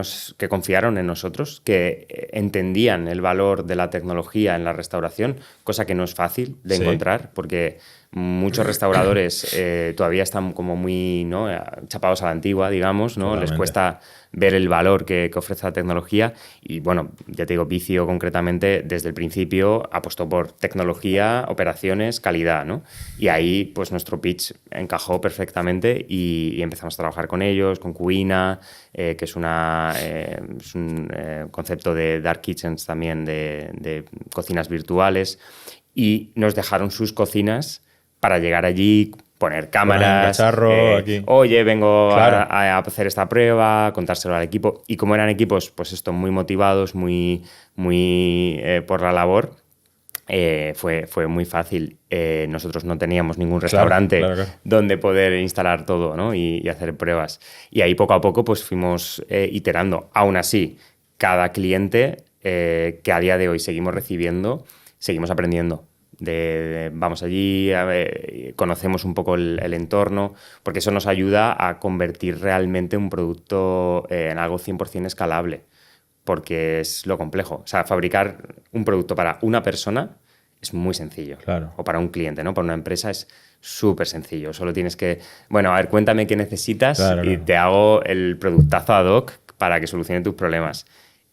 confiaron en nosotros, que entendían el valor de la tecnología en la restauración, cosa que no es fácil de encontrar, porque muchos restauradores todavía están como muy, ¿no?, chapados a la antigua, digamos, ¿no? Totalmente. Les cuesta ver el valor que ofrece la tecnología y, bueno, ya te digo, Vicio concretamente desde el principio apostó por tecnología, operaciones, calidad, ¿no? Y ahí, pues, nuestro pitch encajó perfectamente y empezamos a trabajar con ellos, con Cuina, que es un concepto de dark kitchens también, de cocinas virtuales, y nos dejaron sus cocinas para llegar allí, poner cámaras, aquí. Oye, vengo Claro. a hacer esta prueba, contárselo al equipo. Y como eran equipos, pues esto, muy motivados, muy por la labor, fue muy fácil. Nosotros no teníamos ningún restaurante Claro. donde poder instalar todo, ¿no?, y hacer pruebas. Y ahí poco a poco pues fuimos iterando. Aún así, cada cliente que a día de hoy seguimos recibiendo, seguimos aprendiendo. Vamos allí, conocemos un poco el entorno, porque eso nos ayuda a convertir realmente un producto en algo 100% escalable, porque es lo complejo. O sea, fabricar un producto para una persona es muy sencillo. Claro. O para un cliente, ¿no? Para una empresa es súper sencillo. Solo tienes que, bueno, a ver, cuéntame qué necesitas y te hago el productazo ad hoc para que solucione tus problemas.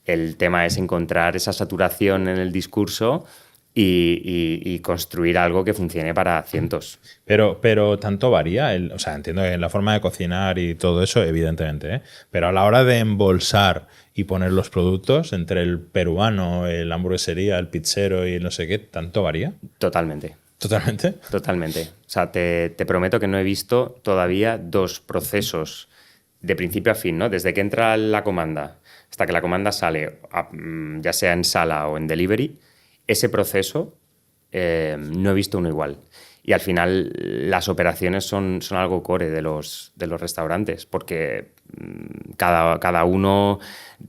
El tema es encontrar esa saturación en el discurso y construir algo que funcione para cientos. Pero tanto varía. O sea, entiendo que en la forma de cocinar y todo eso, evidentemente, ¿eh? Pero a la hora de embolsar y poner los productos entre el peruano, la hamburguesería, el pizzero y no sé qué, ¿tanto varía? Totalmente. ¿Totalmente? Totalmente. O sea, te prometo que no he visto todavía 2 procesos de principio a fin, ¿no? Desde que entra la comanda hasta que la comanda sale, ya sea en sala o en delivery, ese proceso no he visto uno igual. Y al final las operaciones son algo core de los restaurantes, porque cada uno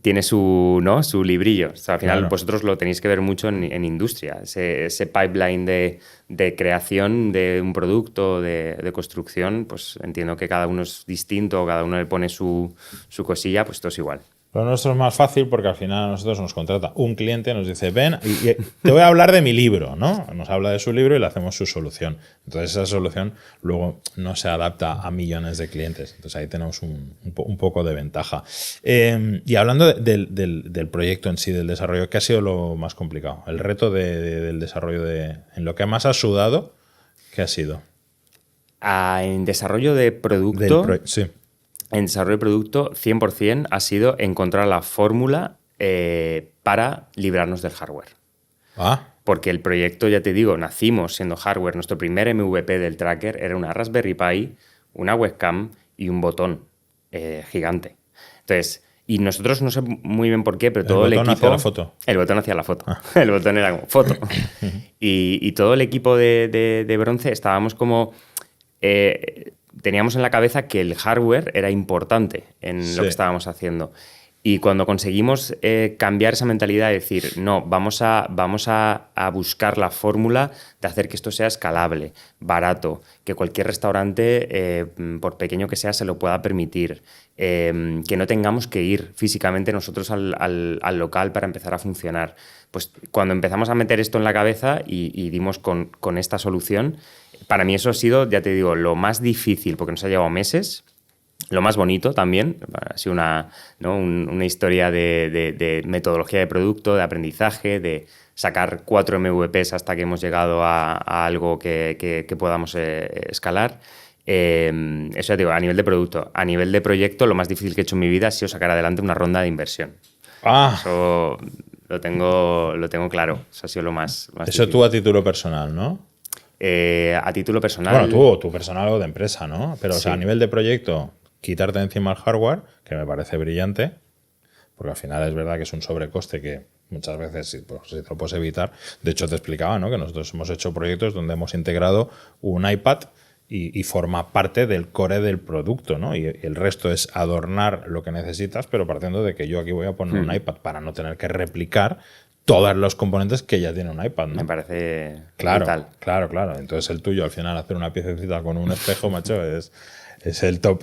tiene su librillo. O sea, al final vosotros lo tenéis que ver mucho en industria. Ese pipeline de creación de un producto, de construcción, pues entiendo que cada uno es distinto, cada uno le pone su cosilla, pues esto es igual. Lo nuestro es más fácil porque al final a nosotros nos contrata un cliente, nos dice, ven, y te voy a hablar de mi libro, ¿no? Nos habla de su libro y le hacemos su solución. Entonces esa solución luego no se adapta a millones de clientes. Entonces ahí tenemos un poco de ventaja. Y hablando del proyecto en sí, del desarrollo, ¿qué ha sido lo más complicado? El reto del desarrollo en lo que más has sudado, ¿qué ha sido? En desarrollo de producto... Sí. En desarrollo de producto, 100% ha sido encontrar la fórmula para librarnos del hardware. Porque el proyecto, ya te digo, nacimos siendo hardware. Nuestro primer MVP del tracker era una Raspberry Pi, una webcam y un botón gigante. Entonces, y nosotros no sé muy bien por qué, pero todo el equipo... ¿El botón hacía la foto? El botón hacía la foto. El botón era como foto. y todo el equipo de bronce estábamos como... teníamos en la cabeza que el hardware era importante en lo que estábamos haciendo. Y cuando conseguimos cambiar esa mentalidad y decir, no, vamos a buscar la fórmula de hacer que esto sea escalable, barato, que cualquier restaurante, por pequeño que sea, se lo pueda permitir, que no tengamos que ir físicamente nosotros al local para empezar a funcionar. Pues cuando empezamos a meter esto en la cabeza y dimos con esta solución, para mí eso ha sido, ya te digo, lo más difícil, porque nos ha llevado meses. Lo más bonito también, ha sido una historia de metodología de producto, de aprendizaje, de sacar 4 MVPs hasta que hemos llegado a algo que podamos escalar. Eso ya te digo, a nivel de producto. A nivel de proyecto, lo más difícil que he hecho en mi vida ha sido sacar adelante una ronda de inversión. Eso lo tengo claro. Eso ha sido lo más eso difícil. Tú a título personal, ¿no? A título personal... Bueno, tú personal o de empresa, ¿no? Pero sí. O sea, a nivel de proyecto, quitarte encima el hardware, que me parece brillante, porque al final es verdad que es un sobrecoste que muchas veces si te lo puedes evitar. De hecho, te explicaba, ¿no?, que nosotros hemos hecho proyectos donde hemos integrado un iPad y forma parte del core del producto, ¿no? Y el resto es adornar lo que necesitas, pero partiendo de que yo aquí voy a poner un iPad para no tener que replicar todos los componentes que ya tiene un iPad, ¿no? Me parece vital. Claro. Entonces el tuyo, al final, hacer una piececita con un espejo, macho, es el top,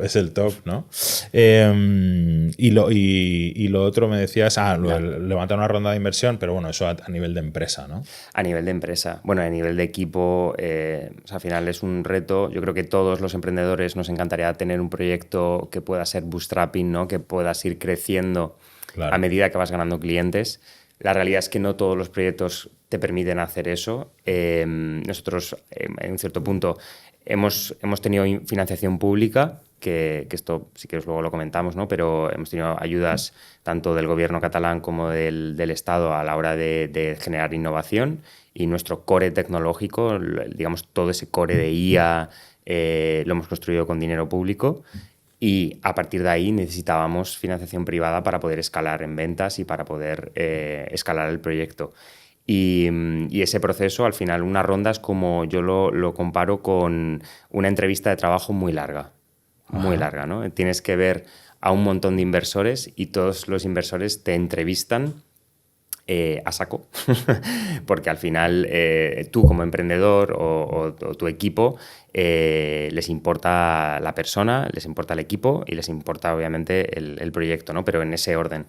¿no? Y lo otro me decías, levantar una ronda de inversión, pero bueno, eso a nivel de empresa, ¿no? A nivel de empresa. Bueno, a nivel de equipo, al final es un reto. Yo creo que todos los emprendedores nos encantaría tener un proyecto que pueda ser bootstrapping, ¿no? Que puedas ir creciendo a medida que vas ganando clientes. La realidad es que no todos los proyectos te permiten hacer eso. Nosotros, en un cierto punto, hemos tenido financiación pública, que esto si quieres luego lo comentamos, ¿no? Pero hemos tenido ayudas tanto del gobierno catalán como del Estado a la hora de generar innovación, y nuestro core tecnológico, digamos todo ese core de IA, lo hemos construido con dinero público. Y a partir de ahí necesitábamos financiación privada para poder escalar en ventas y para poder escalar el proyecto. Y ese proceso, al final, una ronda es como yo lo comparo con una entrevista de trabajo muy larga. Muy larga, ¿no? Tienes que ver a un montón de inversores y todos los inversores te entrevistan a saco, porque al final tú como emprendedor o tu equipo les importa la persona, les importa el equipo y les importa obviamente el proyecto, ¿no? Pero en ese orden.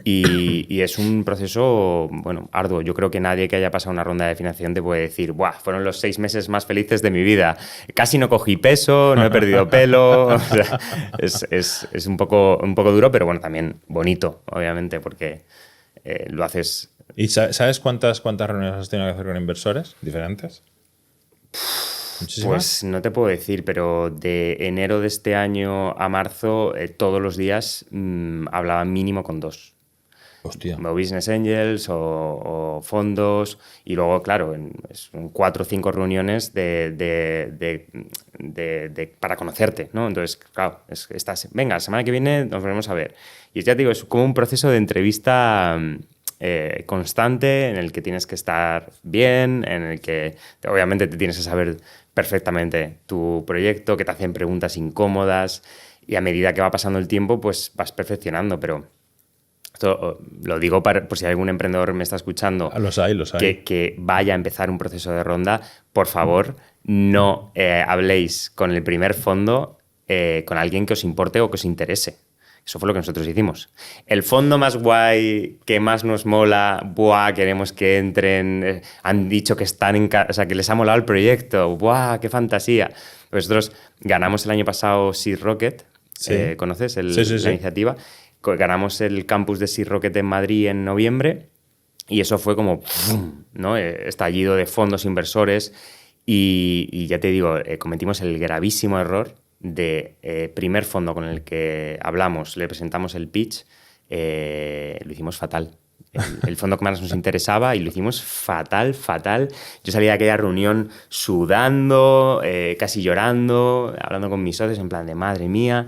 Y es un proceso, bueno, arduo. Yo creo que nadie que haya pasado una ronda de financiación te puede decir, ¡buah! Fueron los 6 meses más felices de mi vida. Casi no cogí peso, no he perdido pelo. O sea, es un poco duro, pero bueno, también bonito, obviamente, porque lo haces. ¿Y sabes cuántas reuniones has tenido que hacer con inversores diferentes? ¿Muchísimas? Pues no te puedo decir, pero de enero de este año a marzo, todos los días hablaba mínimo con 2. Hostia. O business angels o fondos, y luego, claro, son 4 o 5 reuniones para conocerte, ¿no? Entonces, claro, venga, la semana que viene nos volvemos a ver. Y ya te digo, es como un proceso de entrevista constante en el que tienes que estar bien, en el que obviamente te tienes que saber perfectamente tu proyecto, que te hacen preguntas incómodas, y a medida que va pasando el tiempo, pues vas perfeccionando, pero... Esto lo digo por si algún emprendedor me está escuchando. Los hay. Que vaya a empezar un proceso de ronda, por favor, no habléis con el primer fondo con alguien que os importe o que os interese. Eso fue lo que nosotros hicimos. El fondo más guay, que más nos mola, ¡buah! Queremos que entren, han dicho que están o sea, que les ha molado el proyecto, ¡buah! ¡Qué fantasía! Pues nosotros ganamos el año pasado Seed Rocket, Sí. ¿Conoces Sí. la iniciativa? Ganamos el campus de Seed Rocket en Madrid en noviembre y eso fue como, ¡pum!, ¿no? Estallido de fondos inversores y ya te digo, cometimos el gravísimo error de primer fondo con el que hablamos, le presentamos el pitch, lo hicimos fatal. El fondo que más nos interesaba y lo hicimos fatal. Yo salí de aquella reunión sudando, casi llorando, hablando con mis socios en plan de madre mía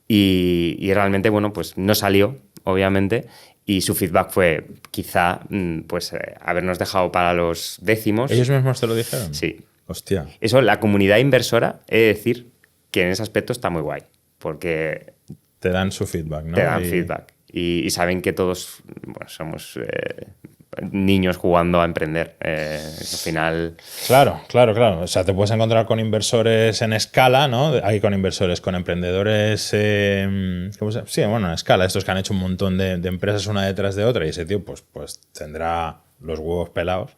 y realmente, bueno, pues no salió, obviamente, y su feedback fue quizá pues habernos dejado para los décimos. ¿Ellos mismos te lo dijeron? Sí. Hostia. Eso, la comunidad inversora, he de decir que en ese aspecto está muy guay, porque Te dan su feedback, ¿no? te dan feedback y saben que todos, bueno, somos niños jugando a emprender. Al final... Claro. O sea, te puedes encontrar con inversores en escala, ¿no? Hay con inversores, con emprendedores, ¿cómo se llama? Sí, bueno, en escala, estos que han hecho un montón de empresas una detrás de otra y ese tío pues tendrá los huevos pelados.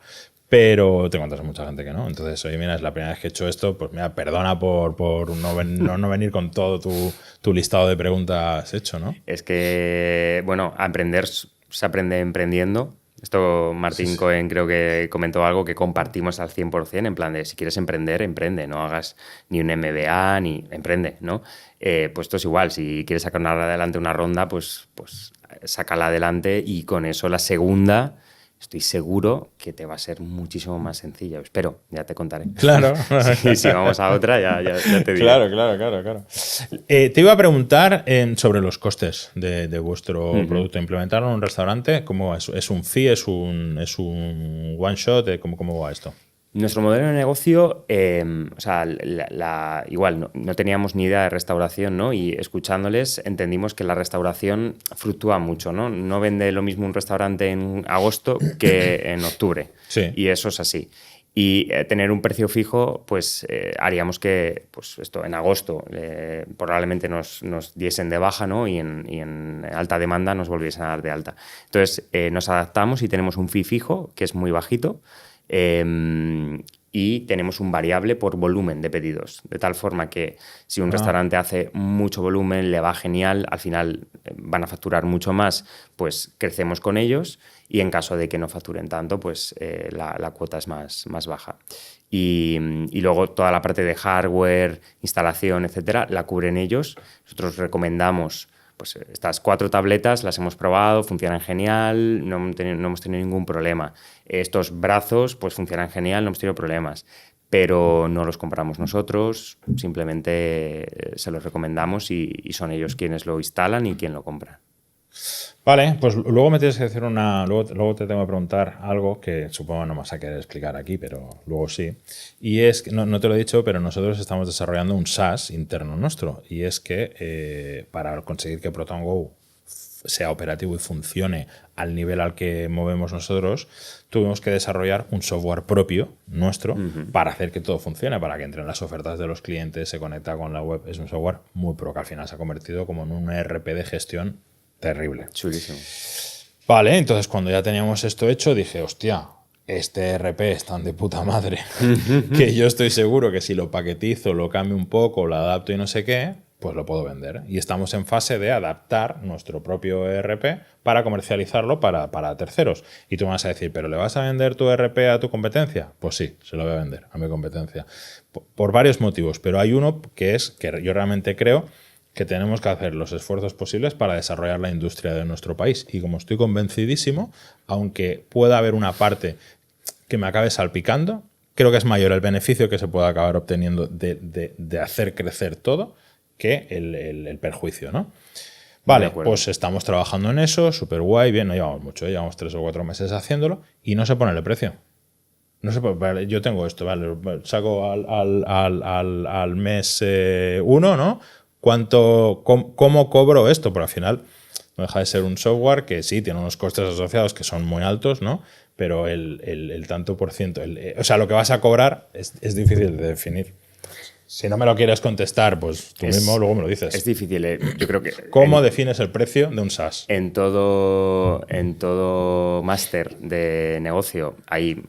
Pero te encuentras a mucha gente que no. Entonces, oye, mira, es la primera vez que he hecho esto, pues mira, perdona por no venir con todo tu listado de preguntas hecho, ¿no? Es que, bueno, a emprender se aprende emprendiendo. Esto Martín Cohen creo que comentó algo que compartimos al 100%, en plan de si quieres emprender, emprende, no hagas ni un MBA ni emprende, ¿no? Pues esto es igual, si quieres sacar adelante una ronda, pues sácala adelante y con eso la segunda... Estoy seguro que te va a ser muchísimo más sencilla. Espero, ya te contaré. Claro. Si vamos a otra, ya te digo. Claro. Te iba a preguntar sobre los costes de vuestro producto. ¿Implementarlo en un restaurante? ¿Cómo es un fee? ¿Es un one shot? ¿Cómo va esto? Nuestro modelo de negocio, o sea, igual no teníamos ni idea de restauración, ¿no? Y escuchándoles entendimos que la restauración fluctúa mucho, ¿no? No vende lo mismo un restaurante en agosto que en octubre. Sí. Y eso es así. Y tener un precio fijo, pues haríamos que, pues esto, en agosto probablemente nos diesen de baja, ¿no? Y en alta demanda nos volviesen a dar de alta. Entonces nos adaptamos y tenemos un fee fijo que es muy bajito. Y tenemos un variable por volumen de pedidos, de tal forma que si un restaurante hace mucho volumen, le va genial, al final van a facturar mucho más, pues crecemos con ellos y en caso de que no facturen tanto, pues la cuota es más baja. Y luego toda la parte de hardware, instalación, etcétera, la cubren ellos. Nosotros recomendamos pues estas 4 tabletas, las hemos probado, funcionan genial, no hemos tenido ningún problema. Estos brazos pues funcionan genial, no hemos tenido problemas, pero no los compramos nosotros, simplemente se los recomendamos y son ellos quienes lo instalan y quien lo compra. Vale, pues luego me tienes que decir luego te tengo que preguntar algo que supongo no me vas a querer explicar aquí, pero luego sí. Y es que, no te lo he dicho, pero nosotros estamos desarrollando un SaaS interno nuestro. Y es que para conseguir que Proton Go sea operativo y funcione al nivel al que movemos nosotros, tuvimos que desarrollar un software propio nuestro para hacer que todo funcione, para que entren las ofertas de los clientes, se conecta con la web. Es un software muy pro que al final se ha convertido como en un ERP de gestión terrible. Chulísimo. Vale, entonces cuando ya teníamos esto hecho dije, hostia, este ERP es tan de puta madre que yo estoy seguro que si lo paquetizo, lo cambio un poco, lo adapto y no sé qué, pues lo puedo vender. Y estamos en fase de adaptar nuestro propio ERP para comercializarlo para terceros. Y tú me vas a decir, ¿pero le vas a vender tu ERP a tu competencia? Pues sí, se lo voy a vender a mi competencia. Por varios motivos, pero hay uno que es que yo realmente creo que tenemos que hacer los esfuerzos posibles para desarrollar la industria de nuestro país. Y como estoy convencidísimo, aunque pueda haber una parte que me acabe salpicando, creo que es mayor el beneficio que se puede acabar obteniendo de hacer crecer todo que el perjuicio, ¿no? Vale, pues estamos trabajando en eso, súper guay, bien, no llevamos mucho, llevamos 3 o 4 meses haciéndolo y no se pone el precio. No sé, vale, yo tengo esto, vale, saco al mes 1, ¿no? ¿Cómo cobro esto? Porque al final no deja de ser un software que sí tiene unos costes asociados que son muy altos, ¿no? Pero el tanto por ciento, o sea, lo que vas a cobrar es difícil de definir. Si no me lo quieres contestar, pues tú mismo luego me lo dices. Es difícil. Yo creo que ¿Cómo defines el precio de un SaaS? En todo máster de negocio hay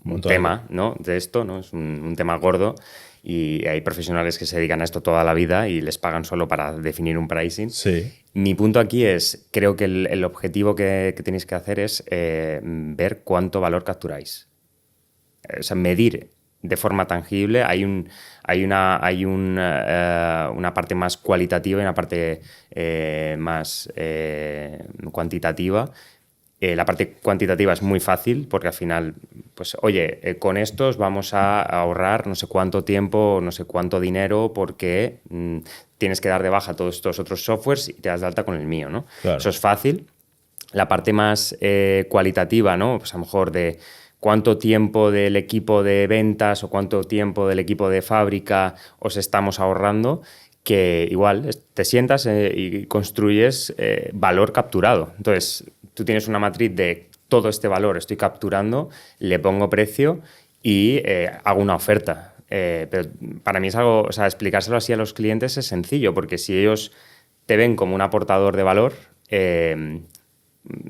un tema, ¿no? De esto, ¿no? Es un tema gordo y hay profesionales que se dedican a esto toda la vida y les pagan solo para definir un pricing. Sí. Mi punto aquí es, creo que el objetivo que tenéis que hacer es ver cuánto valor capturáis. O sea, medir de forma tangible. Hay una parte más cualitativa y una parte más cuantitativa. La parte cuantitativa es muy fácil porque al final, pues oye, con estos vamos a ahorrar no sé cuánto tiempo, no sé cuánto dinero porque tienes que dar de baja todos estos otros softwares y te das de alta con el mío, ¿no? Claro. Eso es fácil. La parte más cualitativa, ¿no? Pues a lo mejor de cuánto tiempo del equipo de ventas o cuánto tiempo del equipo de fábrica os estamos ahorrando, que igual te sientas y construyes valor capturado. Entonces, tú tienes una matriz de todo este valor estoy capturando, le pongo precio y hago una oferta. Pero para mí es algo, o sea, explicárselo así a los clientes es sencillo, porque si ellos te ven como un aportador de valor,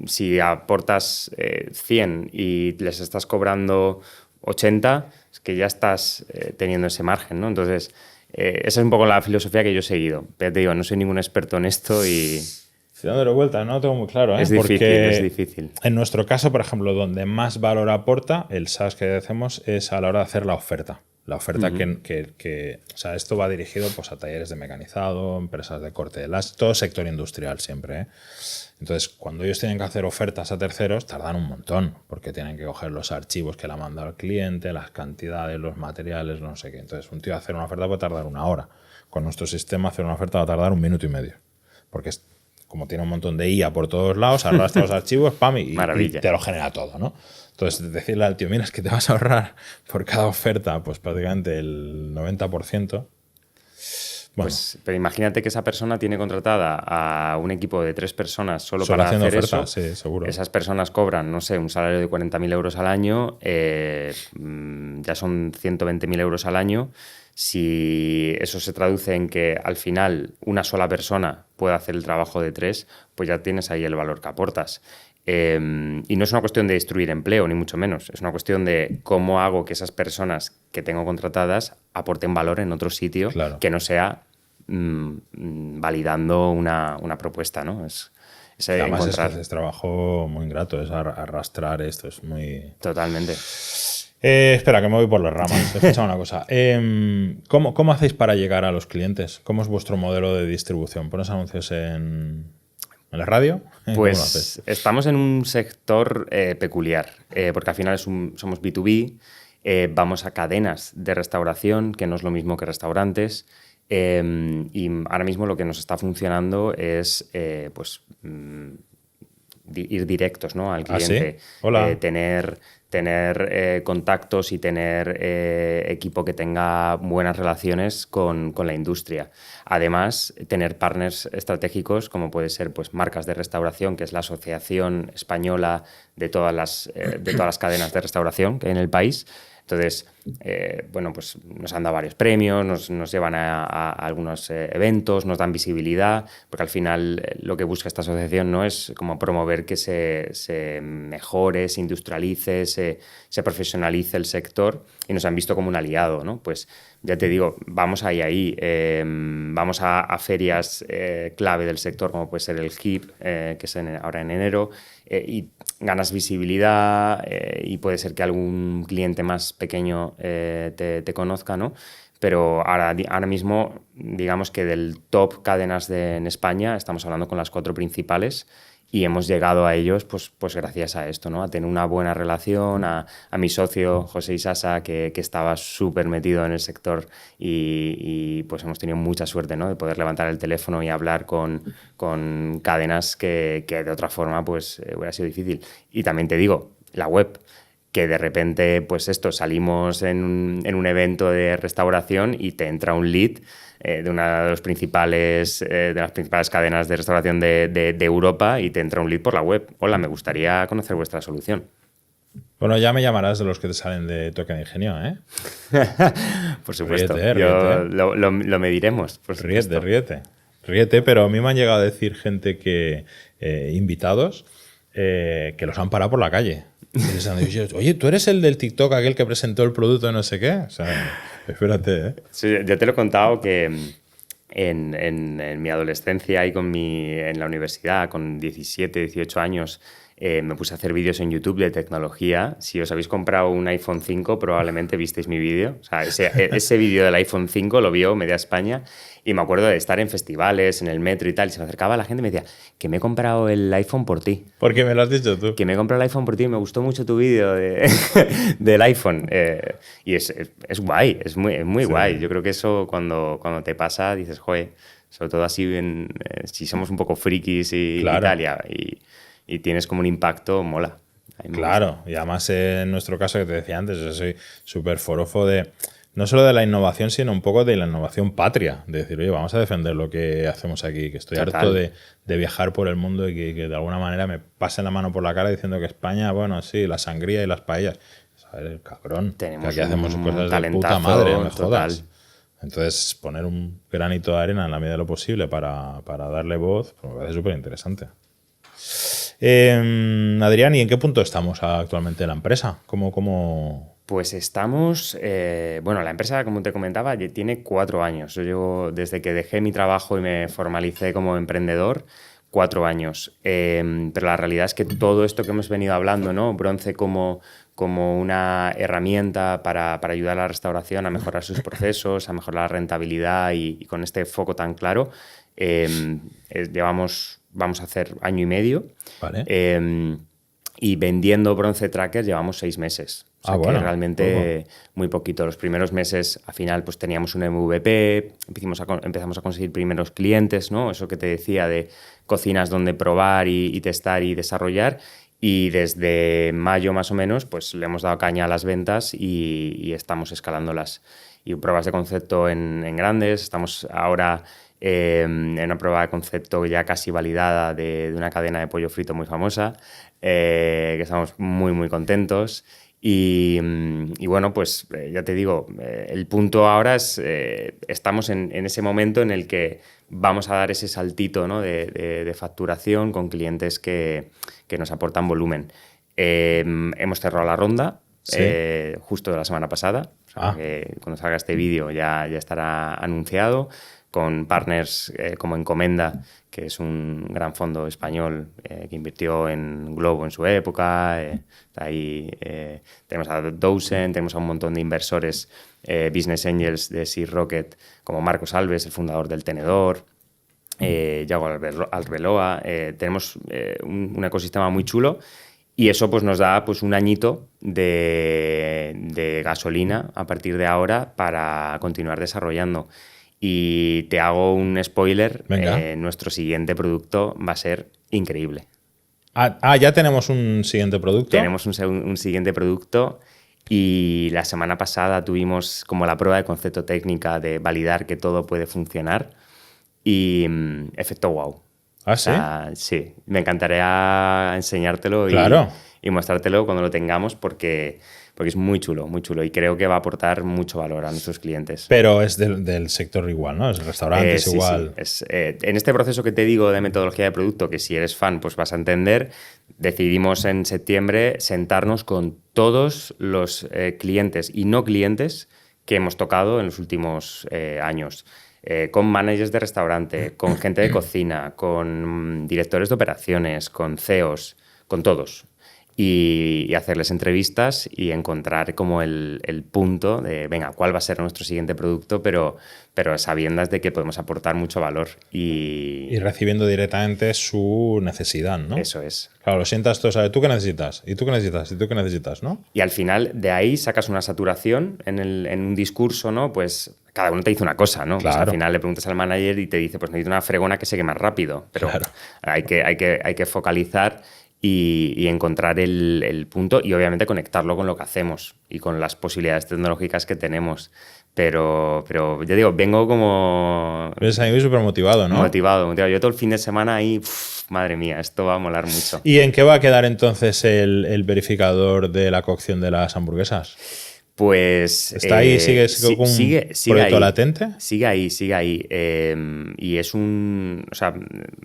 si aportas 100 y les estás cobrando 80, es que ya estás teniendo ese margen, ¿no? Entonces, esa es un poco la filosofía que yo he seguido. Pero te digo, no soy ningún experto en esto y... Estoy dándole vuelta, no lo tengo muy claro, ¿eh? Es difícil, porque es difícil. En nuestro caso, por ejemplo, donde más valor aporta el SaaS que hacemos es a la hora de hacer la oferta. La oferta o sea, esto va dirigido pues, a talleres de mecanizado, empresas de corte de las, todo sector industrial siempre, ¿eh? Entonces, cuando ellos tienen que hacer ofertas a terceros, tardan un montón, porque tienen que coger los archivos que le ha mandado al cliente, las cantidades, los materiales, no sé qué. Entonces, un tío hacer una oferta puede tardar 1 hora. Con nuestro sistema, hacer una oferta va a tardar 1 minuto y medio. Porque como tiene un montón de IA por todos lados, arrastra los archivos, pam, y te lo genera todo, ¿no? Entonces, decirle al tío, mira, es que te vas a ahorrar por cada oferta, pues prácticamente el 90%. Bueno, pues, pero imagínate que esa persona tiene contratada a un equipo de 3 personas solo para haciendo hacer ofertas, eso. Sí, seguro. Esas personas cobran, no sé, un salario de 40.000 euros al año, ya son 120.000 euros al año. Si eso se traduce en que al final una sola persona puede hacer el trabajo de 3, pues ya tienes ahí el valor que aportas. Y no es una cuestión de destruir empleo, ni mucho menos. Es una cuestión de cómo hago que esas personas que tengo contratadas aporten valor en otro sitio, claro, que no sea validando una propuesta, ¿no? Además es trabajo muy ingrato, es arrastrar esto, es muy... Totalmente. Espera, que me voy por las ramas. Escucha una cosa. ¿Cómo hacéis para llegar a los clientes? ¿Cómo es vuestro modelo de distribución? ¿Pones anuncios en la radio? Pues estamos en un sector peculiar, porque al final somos B2B, vamos a cadenas de restauración, que no es lo mismo que restaurantes, y ahora mismo lo que nos está funcionando es ir directos, ¿no?, al cliente. ¿Ah, sí? Hola. Tener contactos y tener equipo que tenga buenas relaciones con la industria. Además, tener partners estratégicos como puede ser pues, marcas de restauración, que es la asociación española de todas las cadenas de restauración que hay en el país. Entonces, pues nos han dado varios premios, nos llevan a algunos eventos, nos dan visibilidad, porque al final lo que busca esta asociación no es como promover que se mejore, se industrialice, se profesionalice el sector, y nos han visto como un aliado, ¿no? Pues ya te digo, vamos ahí, vamos a ferias clave del sector, como puede ser el HIP, que es ahora en enero, y ganas visibilidad y puede ser que algún cliente más pequeño te conozca, ¿no? Pero ahora mismo, digamos que del top cadenas en España, estamos hablando con las 4 principales y hemos llegado a ellos pues gracias a esto, ¿no? A tener una buena relación, a mi socio José Isasa, que estaba súper metido en el sector y pues hemos tenido mucha suerte, ¿no?, de poder levantar el teléfono y hablar con cadenas que de otra forma pues hubiera sido difícil. Y también te digo, la web, que de repente pues salimos en un evento de restauración y te entra un lead de una de las principales cadenas de restauración de Europa y te entra un lead por la web. Hola, me gustaría conocer vuestra solución. Bueno, ya me llamarás de los que te salen de Toque de Ingenio, ¿eh? Por supuesto. Ríete. Lo mediremos. Por supuesto. Ríete, pero a mí me han llegado a decir gente que, invitados, que los han parado por la calle. Y les han dicho, oye, ¿tú eres el del TikTok, aquel que presentó el producto de no sé qué? O sea, espérate, ¿eh? Sí, ya te lo he contado que en mi adolescencia y en la universidad, con 17, 18 años, me puse a hacer vídeos en YouTube de tecnología. Si os habéis comprado un iPhone 5, probablemente visteis mi vídeo. O sea, ese vídeo del iPhone 5 lo vio media España y me acuerdo de estar en festivales, en el metro y tal, y se me acercaba la gente y me decía que me he comprado el iPhone por ti. Porque me lo has dicho tú. Que me he comprado el iPhone por ti, me gustó mucho tu vídeo del iPhone. Y es guay, es muy sí. Guay. Yo creo que eso cuando te pasa dices, joder, sobre todo así si somos un poco frikis y tal, y tienes como un impacto, mola. Claro, y además en nuestro caso que te decía antes, yo soy súper forofo no solo de la innovación, sino un poco de la innovación patria. De decir, oye, vamos a defender lo que hacemos aquí, que estoy harto de viajar por el mundo y que de alguna manera me pasen la mano por la cara diciendo que España, bueno, sí, la sangría y las paellas. ¿Sabes? Cabrón, tenemos que aquí hacemos cosas de puta madre, no me jodas. Entonces, poner un granito de arena en la medida de lo posible para darle voz, pues me parece súper interesante. Adrián, ¿y en qué punto estamos actualmente en la empresa? ¿Cómo? Pues estamos... la empresa, como te comentaba, tiene 4 años. Yo llevo, desde que dejé mi trabajo y me formalicé como emprendedor, 4 años. Pero la realidad es que todo esto que hemos venido hablando, ¿no? Bronce como una herramienta para ayudar a la restauración a mejorar sus procesos, a mejorar la rentabilidad y con este foco tan claro, vamos a hacer 1 año y medio. Vale. Y vendiendo Bronce Tracker llevamos 6 meses. O sea que realmente muy poquito. Los primeros meses, al final, pues teníamos un MVP, empezamos a conseguir primeros clientes, ¿no? Eso que te decía de cocinas donde probar y testar y desarrollar. Y desde mayo, más o menos, pues le hemos dado caña a las ventas y estamos escalándolas. Y pruebas de concepto en grandes. Estamos ahora en una prueba de concepto ya casi validada de una cadena de pollo frito muy famosa, que estamos muy, muy contentos. Y bueno, pues ya te digo, el punto ahora es, estamos en ese momento en el que vamos a dar ese saltito, ¿no? de facturación con clientes que nos aportan volumen. Hemos cerrado la ronda, sí. Justo la semana pasada. O sea, que cuando salga este vídeo ya estará anunciado, con partners como Encomenda, que es un gran fondo español que invirtió en Globo en su época. Ahí tenemos a Dozen, tenemos a un montón de inversores, business angels de Sea Rocket, como Marcos Alves, el fundador del Tenedor, Yago Arbeloa. Tenemos un ecosistema muy chulo. Y eso pues, nos da pues, 1 añito de gasolina a partir de ahora para continuar desarrollando. Y te hago un spoiler, nuestro siguiente producto va a ser increíble. ¿Ya tenemos un siguiente producto? Tenemos un siguiente producto y la semana pasada tuvimos como la prueba de concepto técnica de validar que todo puede funcionar y efecto wow. ¿Ah, sí? O sea, sí, me encantaría enseñártelo y mostrártelo cuando lo tengamos porque es muy chulo y creo que va a aportar mucho valor a nuestros clientes. Pero es del sector igual, ¿no? Es restaurantes igual. Sí. En este proceso que te digo de metodología de producto, que si eres fan pues vas a entender, decidimos en septiembre sentarnos con todos los clientes y no clientes que hemos tocado en los últimos años. Con managers de restaurante, con gente de cocina, con directores de operaciones, con CEOs, con todos. Y hacerles entrevistas y encontrar como el punto de, venga, ¿cuál va a ser nuestro siguiente producto? Pero sabiendas de que podemos aportar mucho valor. Y recibiendo directamente su necesidad, ¿no? Eso es. Claro, lo sientas tú, ¿sabes? ¿Tú qué necesitas? ¿Y tú qué necesitas? ¿Y tú qué necesitas? ¿no? Y al final de ahí sacas una saturación en un discurso, ¿no? Pues cada uno te dice una cosa, ¿no? Claro. Pues al final le preguntas al manager y te dice, pues necesito una fregona que seque más rápido. Pero claro. hay que focalizar. y encontrar el punto y obviamente conectarlo con lo que hacemos y con las posibilidades tecnológicas que tenemos. Pero ya digo, vengo como... Eres ahí súper motivado, ¿no? Motivado. Yo todo el fin de semana ahí, madre mía, esto va a molar mucho. ¿Y en qué va a quedar entonces el verificador de la cocción de las hamburguesas? Pues... ¿Está ahí? ¿Sigue con un proyecto ahí, latente? Sigue ahí. Y es o sea,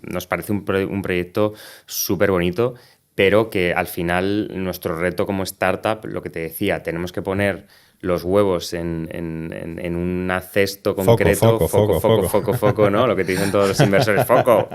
nos parece un proyecto súper bonito, pero que al final nuestro reto como startup, lo que te decía, tenemos que poner los huevos en un cesto concreto. Foco, ¿no? Lo que te dicen todos los inversores, foco.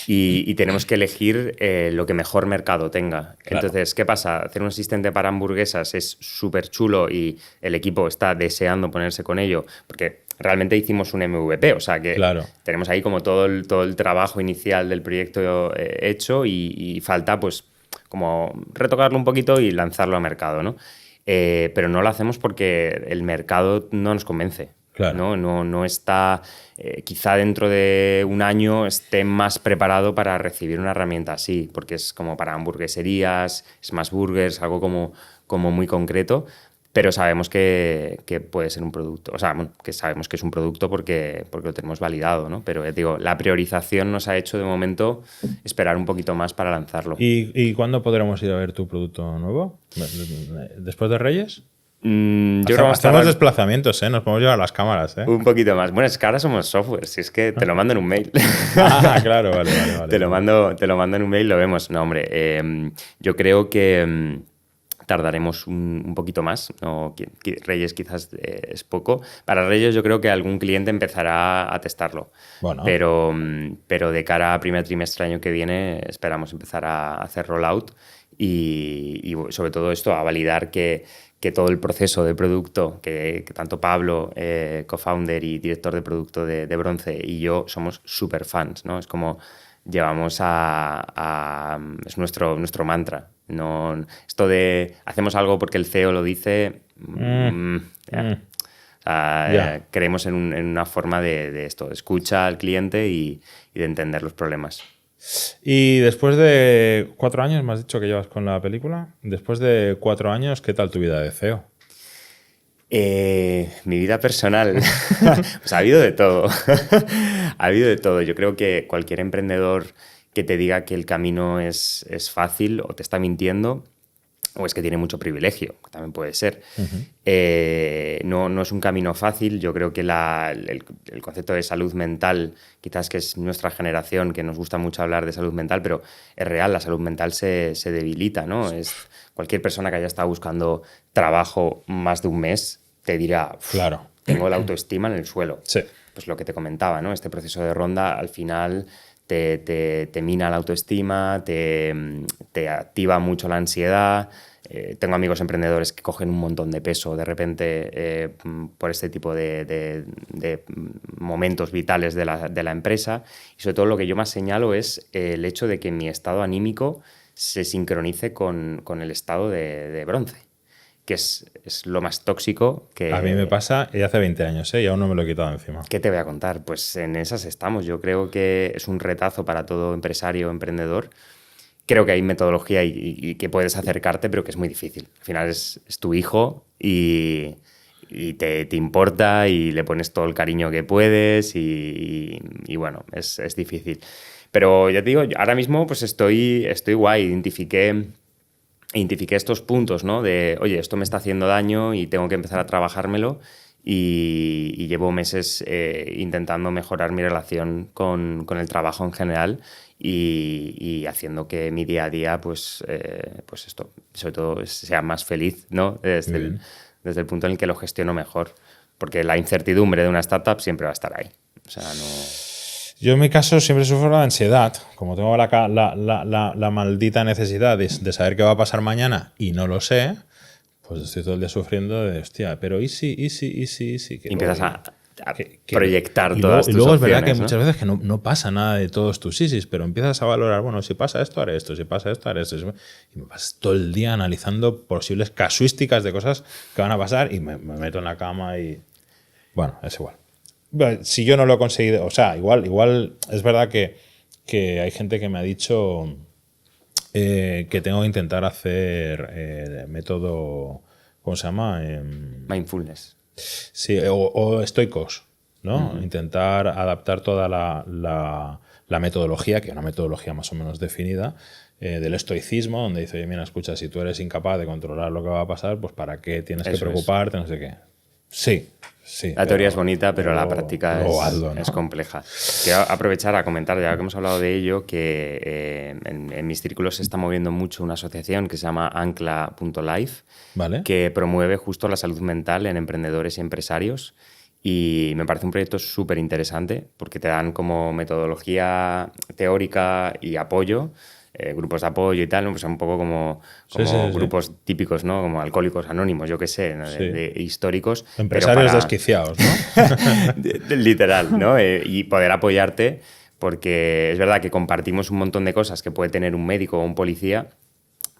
Y tenemos que elegir lo que mejor mercado tenga. Claro. Entonces, ¿qué pasa? Hacer un asistente para hamburguesas es súper chulo y el equipo está deseando ponerse con ello, porque realmente hicimos un MVP, o sea que tenemos ahí como todo el trabajo inicial del proyecto hecho y falta pues como retocarlo un poquito y lanzarlo al mercado, ¿no? Pero no lo hacemos porque el mercado no nos convence. Claro. No está, quizá dentro de un año esté más preparado para recibir una herramienta así, porque es como para hamburgueserías, smash burgers, algo como muy concreto, pero sabemos que puede ser un producto, o sea, bueno, que sabemos que es un producto porque lo tenemos validado, ¿no? Pero digo, la priorización nos ha hecho de momento esperar un poquito más para lanzarlo. ¿Y cuándo podremos ir a ver tu producto nuevo? ¿Después de Reyes? Yo creo que hacemos desplazamientos, nos podemos llevar las cámaras. Un poquito más. Bueno, es que ahora somos software, si es que te lo mando en un mail. Claro, vale. Te lo mando en un mail, lo vemos. No, hombre, yo creo que tardaremos un poquito más, ¿no? Reyes quizás es poco. Para Reyes yo creo que algún cliente empezará a testarlo. Bueno. Pero de cara a primer trimestre año que viene esperamos empezar a hacer rollout y sobre todo esto, a validar que todo el proceso de producto, que tanto Pablo, co-founder y director de producto de Bronce, y yo somos súper fans, ¿no? Es como llevamos es nuestro mantra. No, esto de hacemos algo porque el CEO lo dice, creemos en una forma de esto, de escucha al cliente y de entender los problemas. Y después de 4 años, me has dicho que llevas con la película, después de 4 años, ¿qué tal tu vida de CEO? Mi vida personal, pues ha habido de todo. Ha habido de todo. Yo creo que cualquier emprendedor que te diga que el camino es fácil o te está mintiendo o es que tiene mucho privilegio, que también puede ser. No es un camino fácil. Yo creo que el concepto de salud mental, quizás que es nuestra generación, que nos gusta mucho hablar de salud mental, pero es real, la salud mental se debilita, ¿no? Cualquier persona que haya estado buscando trabajo más de un mes te dirá, claro, tengo la autoestima en el suelo. Sí. Pues lo que te comentaba, ¿no? Este proceso de ronda al final te mina la autoestima, te activa mucho la ansiedad. Tengo amigos emprendedores que cogen un montón de peso de repente por este tipo de momentos vitales de la empresa. Y sobre todo lo que yo más señalo es el hecho de que mi estado anímico se sincronice con el estado de bronce, que es lo más tóxico que... A mí me pasa y hace 20 años, y aún no me lo he quitado encima. ¿Qué te voy a contar? Pues en esas estamos. Yo creo que es un retazo para todo empresario o emprendedor. Creo que hay metodología y que puedes acercarte, pero que es muy difícil. Al final es tu hijo y te importa y le pones todo el cariño que puedes y bueno, es difícil. Pero ya te digo, ahora mismo pues estoy guay, identifiqué estos puntos, ¿no? De, oye, esto me está haciendo daño y tengo que empezar a trabajármelo y llevo meses intentando mejorar mi relación con el trabajo en general y haciendo que mi día a día, pues esto, sobre todo, sea más feliz, ¿no? Desde el punto en el que lo gestiono mejor. Porque la incertidumbre de una startup siempre va a estar ahí. O sea, no... Yo en mi caso siempre sufro de ansiedad, como tengo la maldita necesidad de saber qué va a pasar mañana y no lo sé, pues estoy todo el día sufriendo de, hostia, pero ¿y si? Y empiezas a proyectar todas tus opciones. Y luego es verdad que ¿no? muchas veces que no pasa nada de todos tus sisis, pero empiezas a valorar, bueno, si pasa esto, haré esto, si pasa esto, haré esto. Y me pasas todo el día analizando posibles casuísticas de cosas que van a pasar y me meto en la cama y... Bueno, es igual. Si yo no lo he conseguido, o sea, igual es verdad que hay gente que me ha dicho que tengo que intentar hacer método, ¿cómo se llama? Mindfulness. Sí, o estoicos, ¿no? Intentar adaptar toda la metodología, que es una metodología más o menos definida, del estoicismo, donde dice, oye, mira, escucha, si tú eres incapaz de controlar lo que va a pasar, pues ¿para qué tienes que preocuparte? No sé qué. Sí. La teoría es bonita, pero la práctica ¿no? es compleja. Quiero aprovechar a comentar, ya que hemos hablado de ello, que en mis círculos se está moviendo mucho una asociación que se llama Ancla.life, ¿vale? que promueve justo la salud mental en emprendedores y empresarios. Y me parece un proyecto súper interesante porque te dan como metodología teórica y apoyo, grupos de apoyo y tal, ¿no? Pues un poco como Sí. grupos típicos, ¿no? Como Alcohólicos Anónimos, yo qué sé, ¿no? de históricos. Empresarios desquiciados, ¿no? Literal, ¿no? Y poder apoyarte, porque es verdad que compartimos un montón de cosas que puede tener un médico o un policía,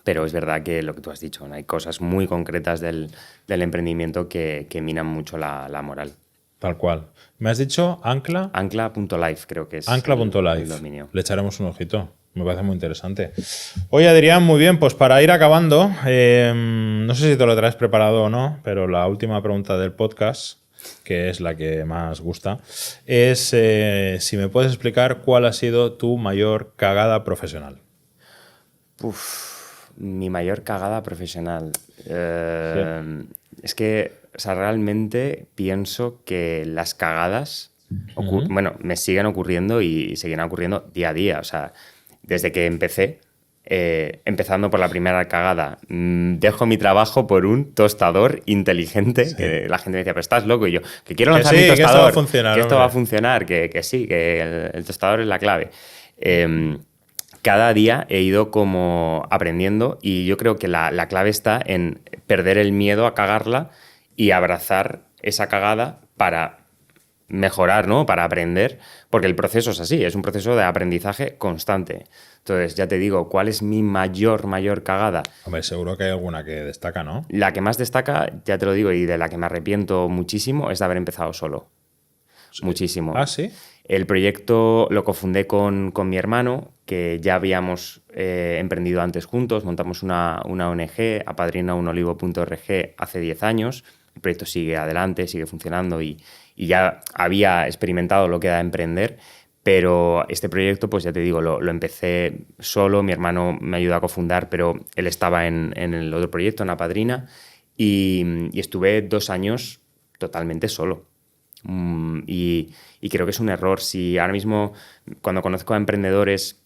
pero es verdad que lo que tú has dicho, ¿no? Hay cosas muy concretas del emprendimiento que minan mucho la moral. Tal cual. ¿Me has dicho Ancla? Ancla.life creo que es Ancla.life. el dominio. Le echaremos un ojito. Me parece muy interesante. Oye, Adrián, muy bien. Pues para ir acabando, no sé si te lo traes preparado o no, pero la última pregunta del podcast, que es la que más gusta, es si me puedes explicar cuál ha sido tu mayor cagada profesional. Mi mayor cagada profesional. Es que, o sea, realmente pienso que las cagadas bueno, me siguen ocurriendo y seguirán ocurriendo día a día. O sea, desde que empecé, empezando por la primera cagada, dejo mi trabajo por un tostador inteligente, que la gente me decía, pero estás loco, y yo, que quiero lanzar mi tostador, que esto va a funcionar, que esto va a funcionar, que sí, que el tostador es la clave. Cada día he ido como aprendiendo y yo creo que la clave está en perder el miedo a cagarla y abrazar esa cagada para mejorar, ¿no? Para aprender, porque el proceso es así, es un proceso de aprendizaje constante. Entonces, ya te digo, ¿cuál es mi mayor cagada? Hombre, seguro que hay alguna que destaca, ¿no? La que más destaca, ya te lo digo, y de la que me arrepiento muchísimo, es de haber empezado solo. Sí. Muchísimo. ¿Ah, sí? El proyecto lo cofundé con mi hermano, que ya habíamos emprendido antes juntos, montamos una ONG, apadrinaunolivo.org, hace 10 años. El proyecto sigue adelante, sigue funcionando y ya había experimentado lo que da emprender, pero este proyecto, pues ya te digo, lo empecé solo, mi hermano me ayudó a cofundar, pero él estaba en el otro proyecto, en Apadrina, y estuve 2 años totalmente solo. Y creo que es un error. Si ahora mismo, cuando conozco a emprendedores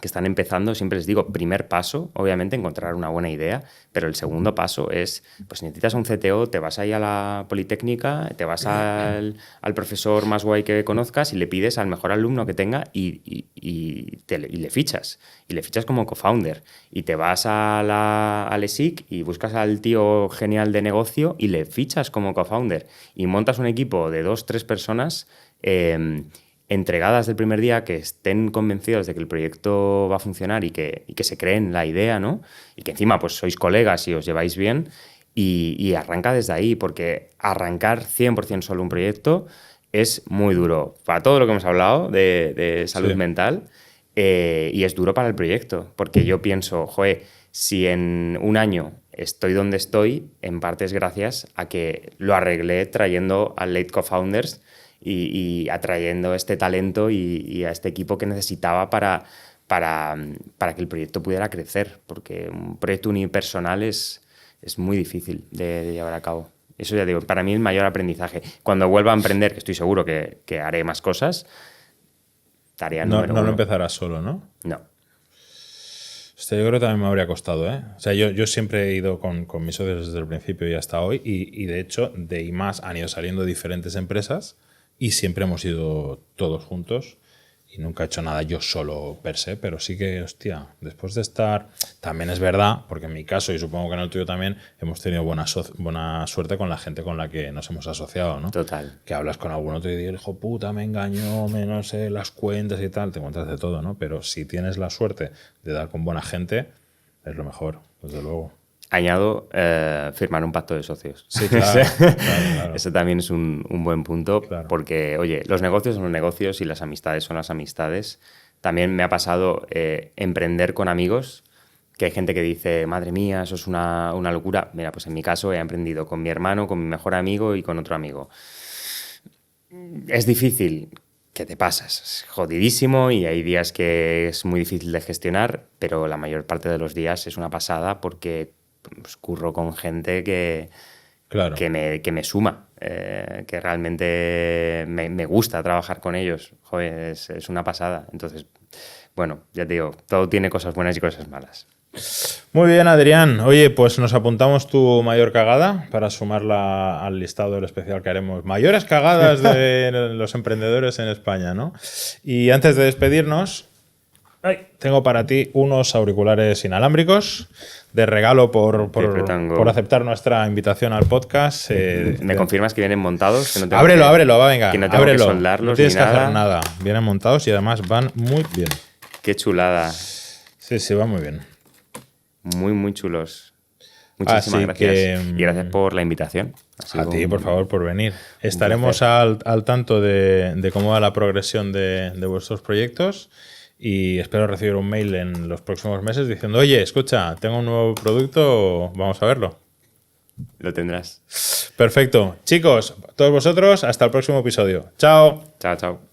que están empezando, siempre les digo, primer paso, obviamente, encontrar una buena idea, pero el segundo paso es, pues si necesitas un CTO, te vas ahí a la Politécnica, te vas al profesor más guay que conozcas y le pides al mejor alumno que tenga y le fichas. Y le fichas como co-founder. Y te vas al ESIC y buscas al tío genial de negocio y le fichas como co-founder. Y montas un equipo de 2-3 personas entregadas del primer día, que estén convencidos de que el proyecto va a funcionar y que se creen la idea, ¿no? Y que encima pues sois colegas y os lleváis bien y arranca desde ahí, porque arrancar 100% solo un proyecto es muy duro. Para todo lo que hemos hablado de salud mental, y es duro para el proyecto, porque yo pienso, joder, si en un año estoy donde estoy, en parte es gracias a que lo arreglé trayendo a late co-founders y atrayendo este talento y a este equipo que necesitaba para que el proyecto pudiera crecer, porque un proyecto unipersonal es muy difícil de llevar a cabo. Eso ya digo, para mí el mayor aprendizaje. Cuando vuelva a emprender, que estoy seguro que haré más cosas, tarea número 1. No lo empezarás solo, ¿no? No. Yo creo que también me habría costado, ¿eh? O sea, yo siempre he ido con mis socios desde el principio y hasta hoy, y de hecho, de y más han ido saliendo diferentes empresas y siempre hemos ido todos juntos y nunca he hecho nada yo solo per se, pero sí que, hostia, después de estar... También es verdad, porque en mi caso, y supongo que en el tuyo también, hemos tenido buena suerte con la gente con la que nos hemos asociado, ¿no? Total. Que hablas con algún otro y dices, hijo puta, me engañó, no sé, las cuentas y tal, te encuentras de todo, ¿no? Pero si tienes la suerte de dar con buena gente, es lo mejor, desde luego. Añado firmar un pacto de socios. Sí, claro. Claro. Eso también es un buen punto, claro. Porque, oye, los negocios son los negocios y las amistades son las amistades. También me ha pasado emprender con amigos Que hay gente que dice, madre mía, eso es una locura. Mira, pues en mi caso he emprendido con mi hermano, con mi mejor amigo y con otro amigo. Es difícil, que te pasas, es jodidísimo y hay días que es muy difícil de gestionar, pero la mayor parte de los días es una pasada porque pues, curro con gente Claro. que me suma, que realmente me gusta trabajar con ellos. Joder, es una pasada. Entonces, bueno, ya te digo, todo tiene cosas buenas y cosas malas. Muy bien, Adrián. Oye, pues nos apuntamos tu mayor cagada para sumarla al listado del especial que haremos. Mayores cagadas de los emprendedores en España, ¿no? Y antes de despedirnos, tengo para ti unos auriculares inalámbricos de regalo por aceptar nuestra invitación al podcast. ¿Me confirmas que vienen montados? Que no tengo ábrelo, va, venga. Que no tengo ábrelo. que soldarlos No tienes ni que nada. hacer nada. Vienen montados y además van muy bien. Qué chulada. Sí, van muy bien. Muy, muy chulos. Muchísimas gracias. Y gracias por la invitación. A ti, por favor, por venir. Estaremos al tanto de cómo va la progresión de vuestros proyectos y espero recibir un mail en los próximos meses diciendo, oye, escucha, tengo un nuevo producto, vamos a verlo. Lo tendrás. Perfecto. Chicos, todos vosotros, hasta el próximo episodio. Chao. Chao, chao.